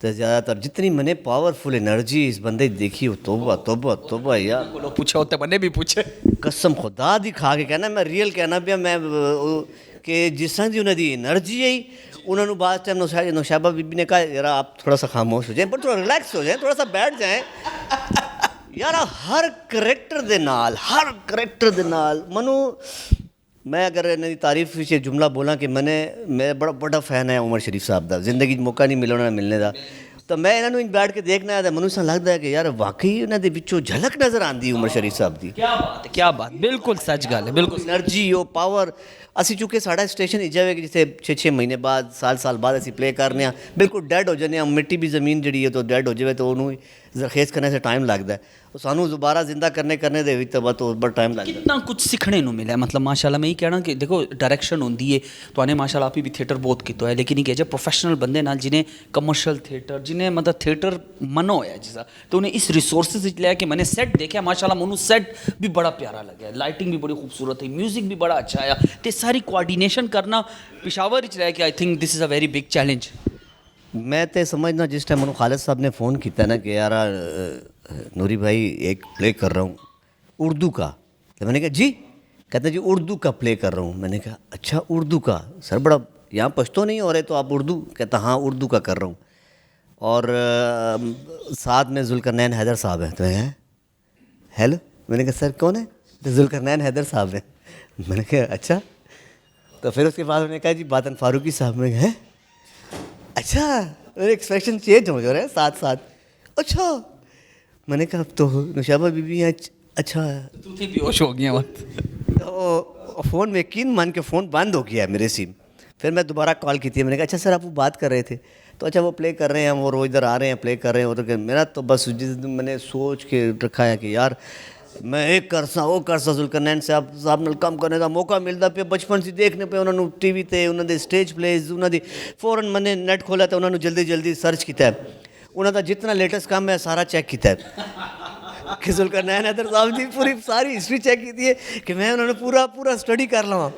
ਤੇ ਜ਼ਿਆਦਾਤਰ ਜਿਤਨੀ ਮੈਨੇ ਪਾਵਰਫੁਲ એનર્ਜੀ ਇਸ ਬੰਦੇ ਦੀ ਦੇਖੀ ਉਹ ਤੋਬਾ ਯਾਰ। को लोग पूछे होते बने भी पूछे ਕਸਮ ਖੁਦਾ ਦੀ ਖਾ ਕੇ ਕਹਿਣਾ ਮੈਂ ਰੀਅਲ ਕਹਿਣਾ ਪਿਆ ਮੈਂ ਕਿ ਜਿਸ ਤਰ੍ਹਾਂ ਦੀ ਉਹਨਾਂ ਦੀ એનર્ਜੀ ਹੈ ਉਹਨਾਂ ਨੂੰ ਬਾਅਦ ਟਾਈਮ ਨੌਸ਼ਾਬਾ ਬੀਬੀ ਨੇ ਕਹਾ ਯਾਰ आप थोड़ा सा खामोश हो जाएं, पर थोड़ा रिलैक्स हो जाएं, थोड़ा सा बैठ जाएं। ਯਾਰ ਹਰ ਕਰੈਕਟਰ ਦੇ ਨਾਲ ਮਨੂੰ ਮੈਂ ਅਗਰ ਇਹਨਾਂ ਦੀ ਤਾਰੀਫ ਵਿੱਚ ਜੁਮਲਾ ਬੋਲਾਂ ਕਿ ਮੈਂ ਬੜਾ ਵੱਡਾ ਫੈਨ ਹੈ ਉਮਰ ਸ਼ਰੀਫ ਸਾਹਿਬ ਦਾ। ਜ਼ਿੰਦਗੀ 'ਚ ਮੌਕਾ ਨਹੀਂ ਮਿਲਿਆ ਉਹਨਾਂ ਨਾਲ ਮਿਲਣੇ ਦਾ, ਤਾਂ ਮੈਂ ਇਹਨਾਂ ਨੂੰ ਬੈਠ ਕੇ ਦੇਖਣਾ ਤਾਂ ਮੈਨੂੰ ਸਾਨੂੰ ਲੱਗਦਾ ਹੈ ਕਿ ਯਾਰ ਵਾਕਈ ਉਹਨਾਂ ਦੇ ਵਿੱਚੋਂ ਝਲਕ ਨਜ਼ਰ ਆਉਂਦੀ ਉਮਰ ਸ਼ਰੀਫ ਸਾਹਿਬ ਦੀ। क्या बात, बिल्कुल सच गल है, बिल्कुल એનર્ਜੀ ਉਹ ਪਾਵਰ। ਅਸੀਂ ਚੁੱਕੇ ਸਾਡਾ ਸਟੇਸ਼ਨ ਹੀ ਜਾਵੇ ਕਿ ਜਿੱਥੇ 6 ਮਹੀਨੇ ਬਾਅਦ ਸਾਲ ਬਾਅਦ ਅਸੀਂ ਪਲੇ ਕਰਨੇ ਆ, ਬਿਲਕੁਲ ਡੈਡ ਹੋ ਜਾਂਦੇ ਆ। ਮਿੱਟੀ ਵੀ ਜ਼ਮੀਨ ਜਿਹੜੀ ਹੈ ਤਾਂ ਡੈਡ ਹੋ ਜਾਵੇ ਤਾਂ ਉਹਨੂੰ ਜ਼ਰਖੇਜ਼ ਕਰਨੇ ਸੇ ਟਾਈਮ ਲੱਗਦਾ, ਉਹ ਸਾਨੂੰ ਦੁਬਾਰਾ ਜ਼ਿੰਦਾ ਕਰਨੇ ਦੇ ਵਿੱਚ ਤਾਂ ਬਹੁਤ ਟਾਈਮ ਲੱਗਦਾ। कितना कुछ सीखने को मिला है, मतलब माशाल्लाह मैं ये कहना कि देखो डायरेक्शन होंगी है तो आने माशाल्लाह आप ही भी थिएटर बहुत किया है, लेकिन ये प्रोफेशनल बंदे नाल जिन्हें कमर्शियल थिएटर जिन्हें मतलब थिएटर मनो होया जिसा तो उन्हें इस रिसोर्सिस लिया कि मैंने सेट देखा माशाल्लाह मैनू सेट भी बड़ा प्यारा लगे, लाइटिंग भी बड़ी खूबसूरत है, म्यूजिक भी बड़ा अच्छा आया, तो सारी कोऑर्डिनेशन करना पेशावर रह के I think this is a very big challenge. मैं तो समझना जिस टाइम मैंने खालिद साहब ने फ़ोन किया ना कि यार नूरी भाई एक प्ले कर रहा हूँ उर्दू का, तो मैंने कहा जी, कहते जी उर्दू का प्ले कर रहा हूँ। मैंने कहा अच्छा उर्दू का सर, बड़ा यहाँ पश्तो नहीं हो रहे तो आप उर्दू? कहता हाँ उर्दू का कर रहा हूँ। और साथ में जुल्करनैन हैदर साहब हैं, तो हैं हेलो। मैंने कहा सर कौन है? तो जुल्करनैन हैदर साहब हैं। मैंने कहा अच्छा। तो फिर उसके बाद उन्होंने कहा जी बातन फारूकी साहब। में हैं अच्छा, मेरे एक्सप्रेशन चेंज हो रहे हैं साथ। अच्छा, मैंने कहा अब तो नौशाबा बीबी हैं। अच्छा, तू थी बेहोश हो गया मत। तो फ़ोन में यकीन मान के फ़ोन बंद हो गया मेरे सिम। फिर मैं दोबारा कॉल की थी, मैंने कहा अच्छा सर आप वो बात कर रहे थे? तो अच्छा वो प्ले कर रहे हैं, वो रोज़ इधर आ रहे हैं प्ले कर रहे हैं। और मेरा तो बस मैंने सोच के रखा है कि यार मैं एक करसा वो करसा जुल्करनैन साहब नाल काम करने का मौका मिलता पे बचपन से देखने पे उन्होंने टीवी ते उन्होंने स्टेज प्लेज उन्होंने फौरन मैंने नेट खोला तो उन्होंने जल्दी सर्च किया है, उन्होंने जितना लेटेस्ट काम है सारा चेक किया है कि जुल्करनैन हैदर साहब की पूरी सारी हिस्ट्री चेक की है कि मैं उन्होंने पूरा स्टडी कर लवा।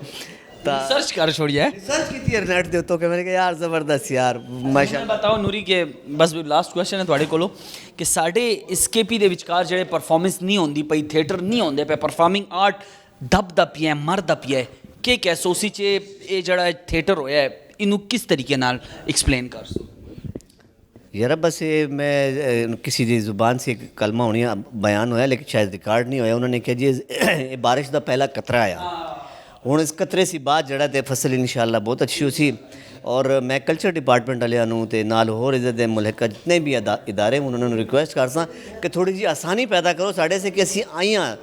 सर्च कर छोड़िए, सर्च की थी नेट दे तो कि मैंने कहा यार ज़बरदस्त यार माशाअल्लाह। बताओ नूरी के बस लास्ट क्वेश्चन है ਤੁਹਾਡੇ ਕੋਲੋਂ ਕਿ ਸਾਡੇ SKP ਦੇ ਵਿਚਕਾਰ ਜਿਹੜੇ ਪਰਫਾਰਮੈਂਸ ਨਹੀਂ ਹੁੰਦੀ ਪਈ, ਥੀਏਟਰ ਨਹੀਂ ਹੁੰਦੇ ਪਏ, ਪਰਫਾਰਮਿੰਗ ਆਰਟ ਦਬਦਾ ਪਿਆ ਮਰਦਾ ਪਿਆ, ਕਿ ਕੈਸੋਸੀ ਚ ਇਹ ਜਿਹੜਾ ਥੀਏਟਰ ਹੋਇਆ ਹੈ ਇਹਨੂੰ ਕਿਸ ਤਰੀਕੇ ਨਾਲ ਐਕਸਪਲੇਨ ਕਰ ਸੋ? यार बस ये मैं किसी की ज़ुबान से एक कलमा होनी बयान होया लेकिन शायद रिकॉर्ड नहीं होया। उन्होंने कहा जी ये बारिश का पहला कतरा आया, हुण इस कतरे सी बाद जड़ा ते फसल इंशाअल्लाह बहुत अच्छी उसी ਔਰ ਮੈਂ ਕਲਚਰ ਡਿਪਾਰਟਮੈਂਟ ਵਾਲਿਆਂ ਨੂੰ ਤੇ ਨਾਲ ਹੋਰ ਇੱਜ਼ਤ ਦੇ ਮੁਲਕ ਜਿੰਨੇ ਵੀ ਇਦਾਰੇ ਉਹਨਾਂ ਨੂੰ ਰਿਕੁਐਸਟ ਕਰਸਾਂ ਕਿ ਥੋੜੀ ਜਿਹੀ ਆਸਾਨੀ ਪੈਦਾ ਕਰੋ ਸਾਡੇ ਸੇ ਕਿ ਅਸੀਂ ਆਈਆਂ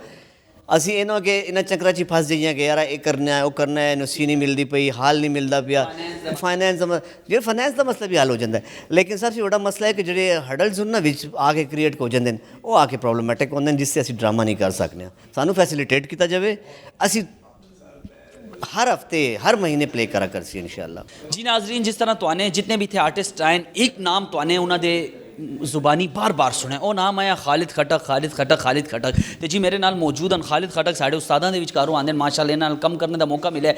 ਅਸੀਂ ਇਹਨਾਂ ਕਿ ਇਹਨਾਂ ਚੱਕਰਾਂ 'ਚ ਹੀ ਫਸ ਜਾਈਆਂ ਕਿ ਯਾਰ ਇਹ ਕਰਨਾ ਹੈ ਉਹ ਕਰਨਾ ਹੈ ਨੁਸੀ ਨਹੀਂ ਮਿਲਦੀ ਪਈ ਹਾਲ ਨਹੀਂ ਮਿਲਦਾ ਪਿਆ ਫਾਈਨੈਂਸ ਦਾ ਜਿਹੜਾ ਫਾਈਨੈਂਸ ਦਾ ਮਸਲਾ ਵੀ ਹੱਲ ਹੋ ਜਾਂਦਾ ਲੇਕਿਨ ਸਭ ਤੋਂ ਵੱਡਾ ਮਸਲਾ ਹੈ ਕਿ ਜਿਹੜੇ ਹਡਲਸ ਉਹਨਾਂ ਵਿੱਚ ਆ ਕੇ ਕ੍ਰੀਏਟ ਹੋ ਜਾਂਦੇ ਨੇ ਉਹ ਆ ਕੇ ਪ੍ਰੋਬਲਮੈਟਿਕ ਹੁੰਦੇ ਨੇ ਜਿਸ 'ਤੇ ਅਸੀਂ ਡਰਾਮਾ ਨਹੀਂ ਕਰ ਸਕਦੇ ਸਾਨੂੰ ਫੈਸਿਲੀਟੇਟ ਕੀਤਾ ਜਾਵੇ ਅਸੀਂ हर हफ्ते हर महीने प्ले करा कर सी इंशाल्लाह जी नाजरीन जिस तरह तुआने जितने भी थे आर्टिस्ट आए एक नाम तुआने उन्होंने ਜ਼ੁਬਾਨੀ ਬਾਰ-ਬਾਰ ਸੁਣਿਆ ਉਹ ਨਾਮ ਆਇਆ ਖਾਲਿਦ ਖਟਕ ਤੇ ਜੀ ਮੇਰੇ ਨਾਲ ਮੌਜੂਦ ਹਨ ਖਾਲਿਦ ਖਟਕ ਸਾਡੇ ਉਸਤਾਦਾਂ ਦੇ ਵਿਚਕਾਰੋਂ ਆਂਦੇ ਮਾਸ਼ਾਅੱਲਾ ਇਹਨਾਂ ਨਾਲ ਕੰਮ ਕਰਨ ਦਾ ਮੌਕਾ ਮਿਲਿਆ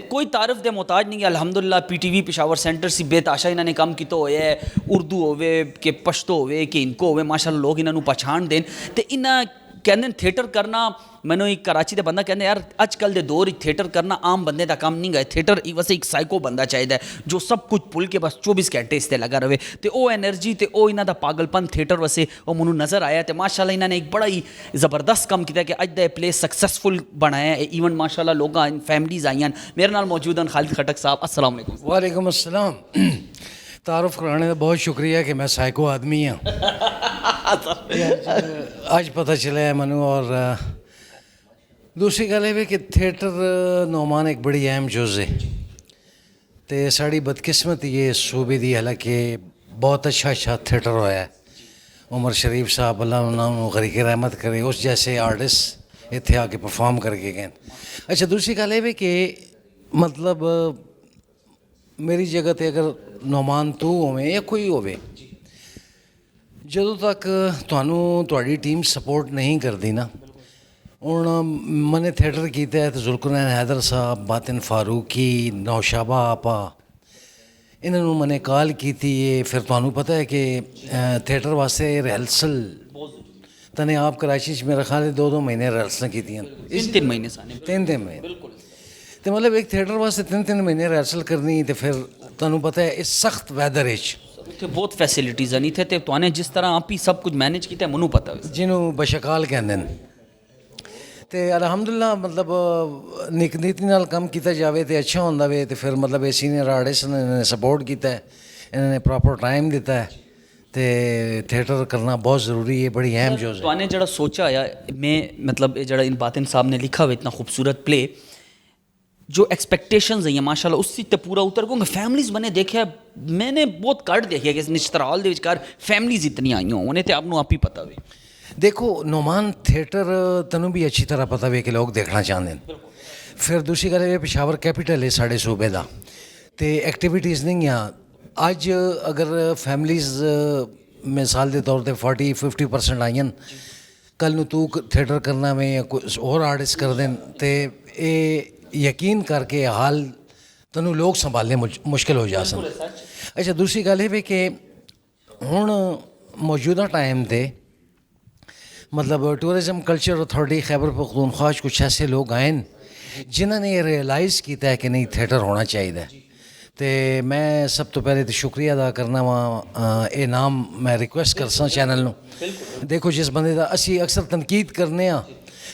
ਕੋਈ ਤਾਰੀਫ ਦੇ ਮੁਹਤਾਜ ਨਹੀਂ ਅਲਹਮਦੁਲਿਲਾ ਪੀਟੀਵੀ ਪਿਸ਼ਾਵਰ ਸੈਂਟਰ ਸੀ ਬੇਤਾਸ਼ਾ ਇਹਨਾਂ ਨੇ ਕੰਮ ਕੀਤਾ ਹੋਇਆ ਹੈ ਉਰਦੂ ਹੋਵੇ ਕਿ ਪਸ਼ਤੋ ਹੋਵੇ ਕਿ ਇਨਕੋ ਹੋਵੇ ਮਾਸ਼ਾਅੱਲਾ ਲੋਕ ਇਹਨਾਂ ਨੂੰ ਪਛਾਣ ਦੇਣ ਤੇ ਇਹਨਾਂ ਕਹਿੰਦੇ ਥੀਏਟਰ ਕਰਨਾ ਮੈਨੂੰ ਇੱਕ ਕਰਾਚੀ ਦਾ ਬੰਦਾ ਕਹਿੰਦਾ ਯਾਰ ਅੱਜ ਕੱਲ੍ਹ ਦੇ ਦੌਰ ਵਿੱਚ ਥੀਏਟਰ ਕਰਨਾ ਆਮ ਬੰਦੇ ਦਾ ਕੰਮ ਨਹੀਂ ਗਾ ਥੀਏਟਰ ਵੈਸੇ ਇੱਕ ਸਾਈਕੋ ਬੰਦਾ ਚਾਹੀਦਾ ਜੋ ਸਭ ਕੁਝ ਭੁੱਲ ਕੇ ਬਸ 24 ਘੰਟੇ ਇਸ 'ਤੇ ਲੱਗਾ ਰਹੇ ਤੇ ਉਹ ਐਨਰਜੀ ਤੇ ਉਹ ਇਹਨਾਂ ਦਾ ਪਾਗਲਪਨ ਥੀਏਟਰ ਵੈਸੇ ਉਹ ਮੈਨੂੰ ਨਜ਼ਰ ਆਇਆ ਤੇ ਮਾਸ਼ਾਅੱਲਾ ਇਹਨਾਂ ਨੇ ਇੱਕ ਬੜਾ ਹੀ ਜ਼ਬਰਦਸਤ ਕੰਮ ਕੀਤਾ ਕਿ ਅੱਜ ਦਾ ਇਹ ਪਲੇ ਸਕਸੈਸਫੁਲ ਬਣਾਇਆ ਈਵਨ ਮਾਸ਼ਾਅੱਲਾ ਲੋਕਾਂ ਫੈਮਲੀਜ਼ ਆਈਆਂ ਮੇਰੇ ਨਾਲ ਮੌਜੂਦ ਹਨ ਖਾਲਿਦ ਖਟਕ ਸਾਹਿਬ अस्सलाम वालेकुम वालेकुम अस्सलाम तारुफ कराने का बहुत शुक्रिया कि मैं साइको आदमी हाँ आज पता चला है मनु और दूसरी गल है कि थिएटर नौमान एक बड़ी अहम जुज़ है तो साड़ी बदकिस्मत ये सूबे दी हालांकि बहुत अच्छा थिएटर होया है उमर शरीफ साहब अल्लाह उन्होंने गरीक रहमत करे उस जैसे आर्टिस्ट इतने आके परफॉर्म करके गए अच्छा दूसरी गल है कि मतलब मेरी जगह ते अगर नौमान तू होवे या कोई होवे ਜਦੋਂ ਤੱਕ ਤੁਹਾਨੂੰ ਤੁਹਾਡੀ ਟੀਮ ਸਪੋਰਟ ਨਹੀਂ ਕਰਦੀ ਨਾ ਹੁਣ ਮੈਨੇ ਥੀਏਟਰ ਕੀਤਾ ਹੈ ਤੇ ਜ਼ੁਲਕਰਨੈਨ ਹੈਦਰ ਸਾਹਿਬ ਬਾਤਨ ਫਾਰੂਕੀ ਨੌਸ਼ਾਬਾ ਆਪਾ ਇਹਨਾਂ ਨੂੰ ਮੈਨੇ ਕਾਲ ਕੀਤੀ ਹੈ ਫਿਰ ਤੁਹਾਨੂੰ ਪਤਾ ਹੈ ਕਿ ਥੀਏਟਰ ਵਾਸਤੇ ਰਿਹਰਸਲ ਤਨੇ ਆਪ ਕਰਾਚੀ 'ਚ ਮੇਰੇ ਖਿਆਲ 2 ਮਹੀਨੇ ਰਿਹਰਸਲਾਂ ਕੀਤੀਆਂ 3 ਮਹੀਨੇ ਸਾਨੇ 3 ਮਹੀਨੇ ਬਿਲਕੁਲ ਤੇ ਮਤਲਬ ਇੱਕ ਥੀਏਟਰ ਵਾਸਤੇ 3 ਮਹੀਨੇ ਰਿਹਰਸਲ ਕਰਨੀ ਤੇ ਫਿਰ ਤੁਹਾਨੂੰ ਪਤਾ ਹੈ ਇਸ ਸਖਤ ਵੈਦਰ ਵਿੱਚ ਇੱਥੇ ਬਹੁਤ ਫੈਸਿਲਿਟੀਜ਼ ਹਨ ਇੱਥੇ ਤੇ ਤੁਹਾਨੂੰ ਜਿਸ ਤਰ੍ਹਾਂ ਆਪ ਹੀ ਸਭ ਕੁਝ ਮੈਨੇਜ ਕੀਤਾ ਮੈਨੂੰ ਪਤਾ ਜਿਹਨੂੰ ਬਸ਼ਕਾਲ ਕਹਿੰਦੇ ਨੇ ਤੇ ਅਲਹਮਦੁਲਿਲਾ ਮਤਲਬ ਨਿਕ ਨੀਤੀ ਨਾਲ ਕੰਮ ਕੀਤਾ ਜਾਵੇ ਤੇ ਅੱਛਾ ਹੁੰਦਾ ਵੇ ਤੇ ਫਿਰ ਮਤਲਬ ਇਹ ਸੀਨੀਅਰ ਆਰਟਿਸਟ ਨੇ ਸਪੋਰਟ ਕੀਤਾ ਇਹਨਾਂ ਨੇ ਪ੍ਰੋਪਰ ਟਾਈਮ ਦਿੱਤਾ ਹੈ ਤੇ ਥੀਏਟਰ ਕਰਨਾ ਬਹੁਤ ਜ਼ਰੂਰੀ ਹੈ ਬੜੀ ਅਹਿਮ ਚੀਜ਼ ਹੈ ਤੁਹਾਨੂੰ ਜਿਹੜਾ ਸੋਚਾ ਆ ਮੈਂ ਮਤਲਬ ਇਹ ਜਿਹੜਾ ਇਨ ਬਾਤਨ ਸਾਹਿਬ ਨੇ ਲਿਖਾ ਹੋਇਆ ਇਤਨਾ ਖੂਬਸੂਰਤ प्ले जो एक्सपेक्टेशंस हैं माशाल्लाह उससे तो पूरा उतर को फैमिलीज़ मैंने देखा मैंने बहुत घट देखे कि निश्तराल के विचकार फैमिलीज़ इतनी आई हों उन्हें तो आप ही पता वे देखो नौमान थिएटर तैनू भी अच्छी तरह पता वे कि लोग देखना चाहते हैं फिर दूसरी गल ये पेशावर कैपिटल है साढ़े सूबे का तो एक्टिविटीज़ नहीं आ अज अगर फैमिलीज़ मिसाल के तौर पर 40-50% आईन कल नू तू थिएटर करना में या कोई होर आर्टिस्ट कर दें तो ये यकीन करके हाल तैनू लोग संभालने मुश्किल हो जा सन अच्छा दूसरी गल ये कि हुण मौजूदा टाइम ते मतलब tourism culture authority Khyber Pakhtunkhwa कुछ ऐसे लोग आए जिन्होंने ये रियलाइज़ किया है कि नहीं थिएटर होना चाहिए तो मैं सब तो पहले तो शुक्रिया अदा करना वा ये नाम मैं रिक्वेस्ट करसा चैनल नू देखो जिस बंदे दा असी अक्सर तनकीद करने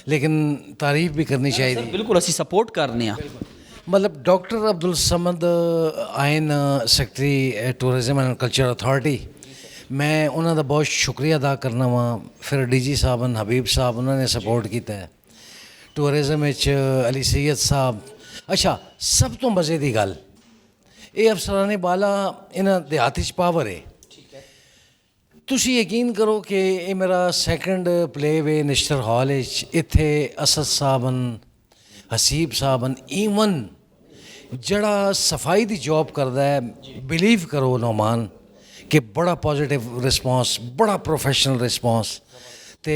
लेकिन तारीफ भी करनी चाहिए बिल्कुल असी सपोर्ट करने मतलब doctor Abdul Samad ion secretary tourism and culture authority मैं उन्हों का बहुत शुक्रिया अदा करना वा फिर DG साहब हबीब साहब उन्होंने सपोर्ट किया है टूरिज़म अली सैयद साहब अच्छा सब तो मज़े की गल ये अफसराने बाला इन्ह देहाती पावर है ਤੁਸੀਂ ਯਕੀਨ ਕਰੋ ਕਿ ਇਹ ਮੇਰਾ ਸੈਕੰਡ ਪਲੇ ਵੇ ਨਿਸ਼ਤਰ ਹਾਲ ਵਿੱਚ ਇੱਥੇ ਅਸਦ ਸਾਹਿਬਨ ਹਸੀਬ ਸਾਹਿਬਨ ਈਵਨ ਜਿਹੜਾ ਸਫਾਈ ਦੀ ਜੌਬ ਕਰਦਾ ਹੈ ਬਿਲੀਵ ਕਰੋ ਨੌਮਾਨ ਕਿ ਬੜਾ ਪੋਜ਼ਿਟਿਵ ਰਿਸਪੌਂਸ ਬੜਾ ਪ੍ਰੋਫੈਸ਼ਨਲ ਰਿਸਪੌਂਸ ਤੇ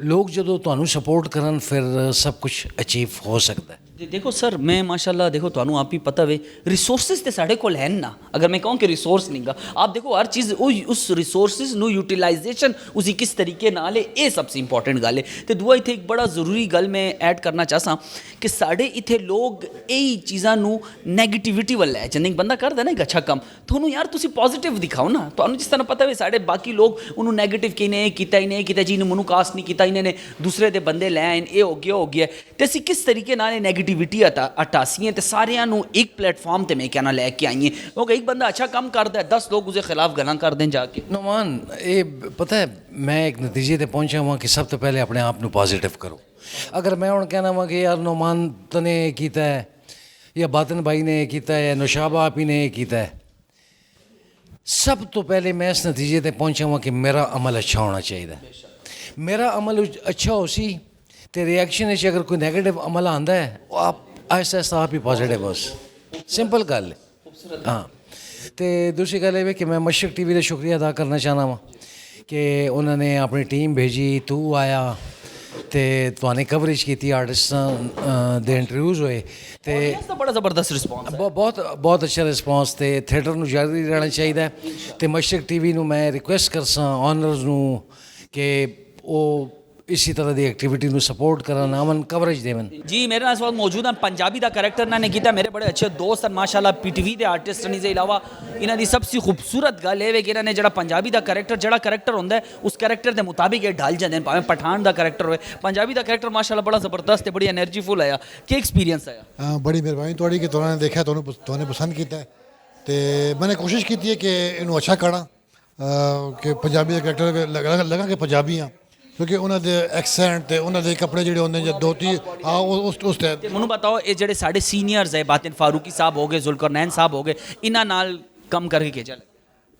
ਲੋਕ ਜਦੋਂ ਤੁਹਾਨੂੰ ਸਪੋਰਟ ਕਰਨ ਫਿਰ ਸਭ ਕੁਝ ਅਚੀਵ ਹੋ ਸਕਦਾ ਹੈ देखो सर मैं माशाल्लाह देखो ਤੁਹਾਨੂੰ आप ही पता वे रिसोर्सेज ते साढ़े कोल हैं ना अगर मैं कहूँ कि रिसोर्स नहीं गा आप देखो हर चीज़ उस रिसोर्सेज नू यूटिलाइजेशन उसी किस तरीके नाल है ये सबसे इंपॉर्टेंट गल है तो दूआ इत्थे एक बड़ा ज़रूरी गल मैं ऐड करना चाहता कि साढ़े इत्थे लोग यही चीज़ां नू नैगेटिविटी वाल लै जांदे बंदा करदा ना एक अच्छा काम तुहानू यार तुसी पॉजिटिव दिखाओ ना तुहानू जिस तरह पता वे साढ़े बाकी लोग उन्होंने नैगेटिव कि इन्हें किया इन्हें किया जी इन्हें मनु कास्ट नहीं किया इन्हें दूसरे दे बंदे लै आए ये हो गया तो असी किस तरीके नाल नैगेटिव ਨੈਗੇਟਿਵਿਟੀ ਹਟਾਸੀਆਂ ਤੇ ਸਾਰਿਆਂ ਨੂੰ ਇੱਕ ਪਲੇਟਫਾਰਮ ਤੇ ਮੈਂ ਕਹਿਣਾ ਲੈ ਕੇ ਆਈਏ, ਕਿਉਂਕਿ ਇੱਕ ਬੰਦਾ ਅੱਛਾ ਕੰਮ ਕਰਦਾ ਹੈ 10 ਲੋਕ ਉਸਦੇ ਖਿਲਾਫ ਗੱਲਾਂ ਕਰਦੇ ਜਾ ਕੇ। ਨੁਮਾਨ ਇਹ ਪਤਾ ਹੈ ਮੈਂ ਇੱਕ ਨਤੀਜੇ ਤੇ ਪਹੁੰਚਿਆ ਹਾਂ ਕਿ ਸਭ ਤੋਂ ਪਹਿਲੇ ਆਪਣੇ ਆਪ ਨੂੰ ਪੋਜ਼ਿਟਿਵ ਕਰੋ। ਅਗਰ ਮੈਂ ਹੁਣ ਕਹਿਣਾ ਵਾ ਕਿ ਯਾਰ ਨੁਮਾਨ ਤਨੇ ਕੀਤਾ ਹੈ ਜਾਂ ਬਾਤਨ ਬਾਈ ਨੇ ਕੀਤਾ ਹੈ, ਨੌਸ਼ਾਬਾ ਆਪੀ ਨੇ ਕੀਤਾ ਹੈ, ਸਭ ਤੋਂ ਪਹਿਲੇ ਮੈਂ ਇਸ ਨਤੀਜੇ ਤੇ ਪਹੁੰਚਿਆ ਹਾਂ ਕਿ ਮੇਰਾ ਅਮਲ ਅੱਛਾ ਹੋਣਾ ਚਾਹੀਦਾ। ਮੇਰਾ ਅਮਲ ਅੱਛਾ ਹੋ ਸੀ ਤੇ ਰਿਐਕਸ਼ਨ ਵਿੱਚ ਅਗਰ ਕੋਈ ਨੈਗੇਟਿਵ ਅਮਲ ਆਉਂਦਾ ਹੈ ਉਹ ਆਪ ਆਹਿਸਤਾ ਆਹਿਸਤਾ ਆਪ ਹੀ ਪੋਜ਼ਿਟਿਵ ਬਸ ਸਿੰਪਲ ਗੱਲ ਹੈ। ਹਾਂ ਤੇ ਦੂਸਰੀ ਗੱਲ ਇਹ ਵੀ ਕਿ ਮੈਂ ਮਸ਼ਰਕ ਟੀ ਵੀ ਦਾ ਸ਼ੁਕਰੀਆ ਅਦਾ ਕਰਨਾ ਚਾਹੁੰਦਾ ਵਾਂ ਕਿ ਉਹਨਾਂ ਨੇ ਆਪਣੀ ਟੀਮ ਭੇਜੀ, ਤੂੰ ਆਇਆ ਤੇ ਤੁਹਾਨੇ ਕਵਰੇਜ ਕੀਤੀ, ਆਰਟਿਸਟਾਂ ਦੇ ਇੰਟਰਵਿਊਜ਼ ਹੋਏ ਤੇ ਬੜਾ ਜ਼ਬਰਦਸਤ ਰਿਸਪੌਂਸ, ਬਹੁਤ ਅੱਛਾ ਰਿਸਪੌਂਸ ਤੇ ਥੀਏਟਰ ਨੂੰ ਜਾਰੀ ਰਹਿਣਾ ਚਾਹੀਦਾ। ਤੇ ਮਸ਼ਰਕ ਟੀ ਵੀ ਨੂੰ ਮੈਂ ਰਿਕੁਐਸਟ ਕਰਸਾਂ ਓਨਰਸ ਨੂੰ ਕਿ ਉਹ ਇਸੇ ਤਰ੍ਹਾਂ ਦੀ ਐਕਟੀਵਿਟੀ ਨੂੰ ਸਪੋਰਟ ਕਰਨ, ਅਮਨ ਕਵਰੇਜ ਦੇਵਨ। ਜੀ ਮੇਰੇ ਨਾਲ ਇਸ ਵਕਤ ਮੌਜੂਦ ਹਨ ਪੰਜਾਬੀ ਦਾ ਕਰੈਕਟਰ ਇਹਨਾਂ ਨੇ ਕੀਤਾ, ਮੇਰੇ ਬੜੇ ਅੱਛੇ ਦੋਸਤ ਹਨ ਮਾਸ਼ਾਅੱਲਾ PTV ਦੇ ਆਰਟਿਸਟ ਨੇ। ਇਸ ਦੇ ਇਲਾਵਾ ਇਹਨਾਂ ਦੀ ਸਭ ਤੋਂ ਖੂਬਸੂਰਤ ਗੱਲ ਇਹ ਹੈ ਕਿ ਇਹਨਾਂ ਨੇ ਜਿਹੜਾ ਪੰਜਾਬੀ ਦਾ ਕਰੈਕਟਰ ਹੁੰਦਾ ਹੈ ਉਸ ਕਰੈਕਟਰ ਦੇ ਮੁਤਾਬਿਕ ਇਹ ਢਲ ਜਾਂਦੇ ਨੇ, ਭਾਵੇਂ ਪਠਾਨ ਦਾ ਕਰੈਕਟਰ ਹੋਵੇ। ਪੰਜਾਬੀ ਦਾ ਕਰੈਕਟਰ ਮਾਸ਼ਾਅੱਲਾ ਬੜਾ ਜ਼ਬਰਦਸਤ ਤੇ ਬੜੀ ਐਨਰਜੀਫੁਲ ਆਇਆ। ਕੀ ਐਕਸਪੀਰੀਅੰਸ ਆਇਆ? ਬੜੀ ਮਿਹਰਬਾਨੀ ਤੁਹਾਡੀ ਕਿ ਤੁਹਾਨੂੰ ਦੇਖਿਆ, ਤੁਹਾਨੂੰ ਪਸੰਦ ਕੀਤਾ ਤੇ ਮੈंने ਕੋਸ਼ਿਸ਼ ਕੀਤੀ ਹੈ ਕਿ ਇਹਨੂੰ ਅੱਛਾ ਕਰਾਂ ਕਿ ਪੰਜਾਬੀ ਦਾ ਕਰੈਕਟਰ ਲਗਾ ਕਿ ਪੰਜਾਬੀ ਆ, ਕਿਉਂਕਿ ਉਹਨਾਂ ਦੇ ਐਕਸੈਂਟ ਤੇ ਉਹਨਾਂ ਦੇ ਕੱਪੜੇ ਜਿਹੜੇ ਹੁੰਦੇ ਜਾਂ ਧੋਤੀ ਆ ਉਸ ਤੇ ਮੈਨੂੰ ਬਤਾਓ ਇਹ ਜਿਹੜੇ ਸਾਡੇ ਸੀਨੀਅਰਸ ਹੈ, ਬਾਤਨ ਫਾਰੂਕੀ ਸਾਹਿਬ ਹੋ ਗਏ, ਜ਼ੁਲਕਰਨੈਨ ਸਾਹਿਬ ਹੋ ਗਏ, ਇਹਨਾਂ ਨਾਲ ਕੰਮ ਕਰਕੇ ਕੀ ਚੱਲ?